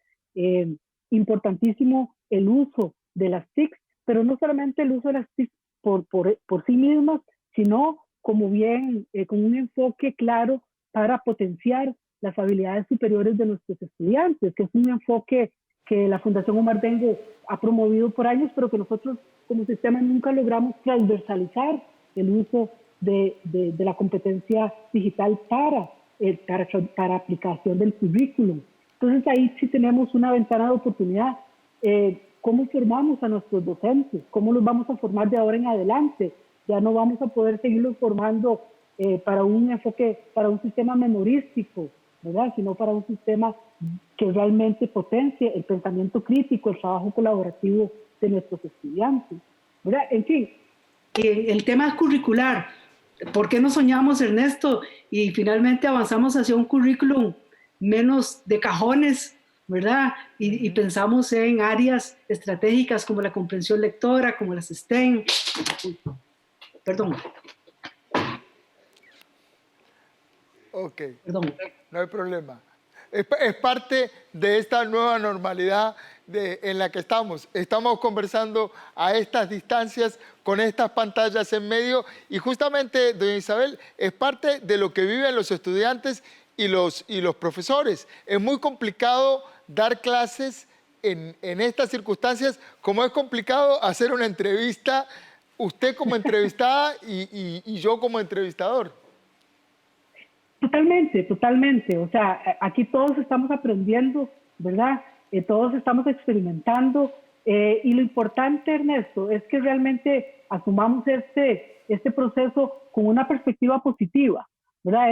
importantísimo el uso de las TICs, pero no solamente el uso de las TICs por sí mismas, sino con un enfoque claro para potenciar las habilidades superiores de nuestros estudiantes, que es un enfoque que la Fundación Omar Dengo ha promovido por años, pero que nosotros como sistema nunca logramos transversalizar el uso de la competencia digital para aplicación del currículum. Entonces ahí sí tenemos una ventana de oportunidad. cómo formamos a nuestros docentes, cómo los vamos a formar de ahora en adelante. Ya no vamos a poder seguirlos formando para un enfoque, para un sistema memorístico, ¿verdad? Sino para un sistema que realmente potencie el pensamiento crítico, el trabajo colaborativo de nuestros estudiantes, ¿verdad? En fin. El tema curricular, ¿por qué no soñamos, Ernesto? Y finalmente avanzamos hacia un currículum menos de cajones, ¿verdad? Y pensamos en áreas estratégicas como la comprensión lectora, como las STEM. Perdón. Ok, Perdón. no hay problema. Es parte de esta nueva normalidad en la que estamos. Estamos conversando a estas distancias, con estas pantallas en medio, y justamente, doña Isabel, es parte de lo que viven los estudiantes y los profesores. Es muy complicado dar clases en estas circunstancias, como es complicado hacer una entrevista, usted como entrevistada y yo como entrevistador. Totalmente, totalmente. O sea, aquí todos estamos aprendiendo, ¿verdad? Todos estamos experimentando. Y lo importante, Ernesto, es que realmente asumamos este proceso con una perspectiva positiva, ¿verdad?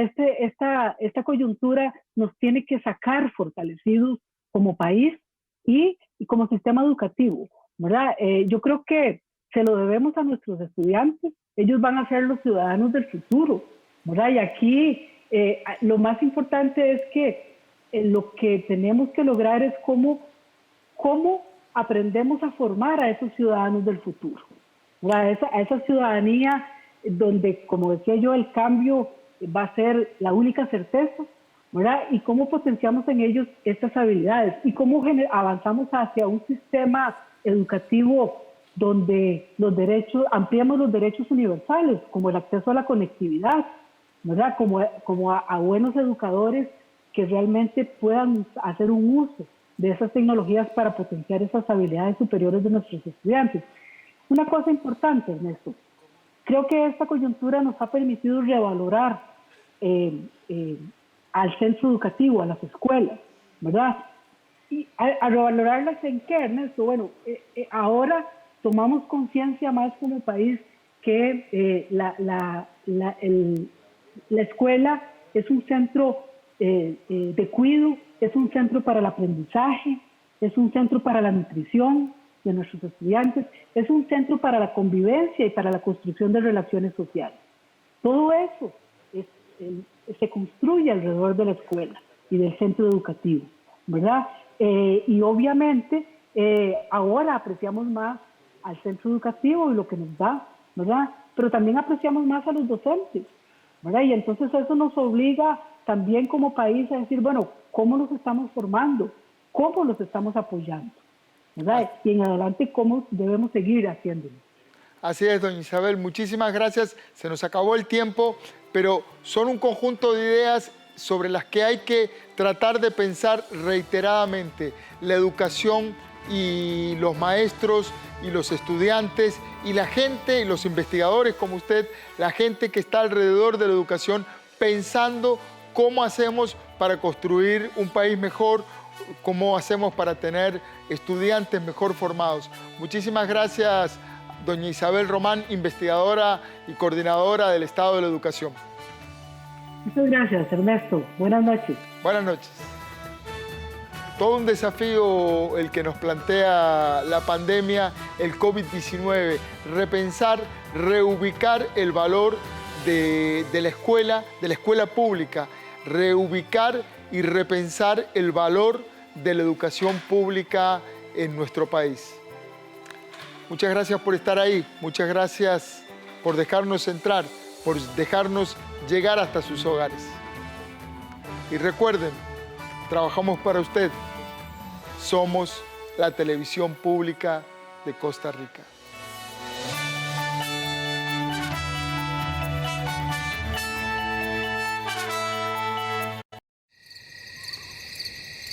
Esta coyuntura nos tiene que sacar fortalecidos como país y como sistema educativo, ¿verdad? Yo creo que se lo debemos a nuestros estudiantes. Ellos van a ser los ciudadanos del futuro, ¿verdad? Y aquí lo más importante es que lo que tenemos que lograr es cómo aprendemos a formar a esos ciudadanos del futuro, ¿verdad? A esa ciudadanía donde, como decía yo, el cambio va a ser la única certeza, ¿verdad? Y cómo potenciamos en ellos estas habilidades y cómo avanzamos hacia un sistema educativo donde ampliamos los derechos universales, como el acceso a la conectividad, ¿verdad? Como a buenos educadores que realmente puedan hacer un uso de esas tecnologías para potenciar esas habilidades superiores de nuestros estudiantes. Una cosa importante, Ernesto, creo que esta coyuntura nos ha permitido revalorar al centro educativo, a las escuelas, ¿verdad? Y a revalorarlas ¿en qué, Ernesto? Bueno, ahora tomamos conciencia más como país que la escuela es un centro de cuidado, es un centro para el aprendizaje, es un centro para la nutrición de nuestros estudiantes, es un centro para la convivencia y para la construcción de relaciones sociales. Todo eso se construye alrededor de la escuela y del centro educativo, ¿verdad? Y obviamente ahora apreciamos más al centro educativo y lo que nos da, ¿verdad? Pero también apreciamos más a los docentes, ¿verdad? Y entonces eso nos obliga también como país a decir, bueno, ¿cómo los estamos formando? ¿Cómo los estamos apoyando? ¿Verdad? Y en adelante, ¿cómo debemos seguir haciéndolo? Así es, doña Isabel, muchísimas gracias. Se nos acabó el tiempo, pero son un conjunto de ideas sobre las que hay que tratar de pensar reiteradamente. La educación y los maestros y los estudiantes y la gente y los investigadores como usted, la gente que está alrededor de la educación pensando cómo hacemos para construir un país mejor, cómo hacemos para tener estudiantes mejor formados. Muchísimas gracias, doña Isabel Román, investigadora y coordinadora del Estado de la Educación. Muchas gracias, Ernesto. Buenas noches. Buenas noches. Todo un desafío el que nos plantea la pandemia, el COVID-19, repensar, reubicar el valor de la escuela pública, reubicar y repensar el valor de la educación pública en nuestro país. Muchas gracias por estar ahí, muchas gracias por dejarnos entrar, por dejarnos llegar hasta sus hogares. Y recuerden, trabajamos para usted. Somos la televisión pública de Costa Rica.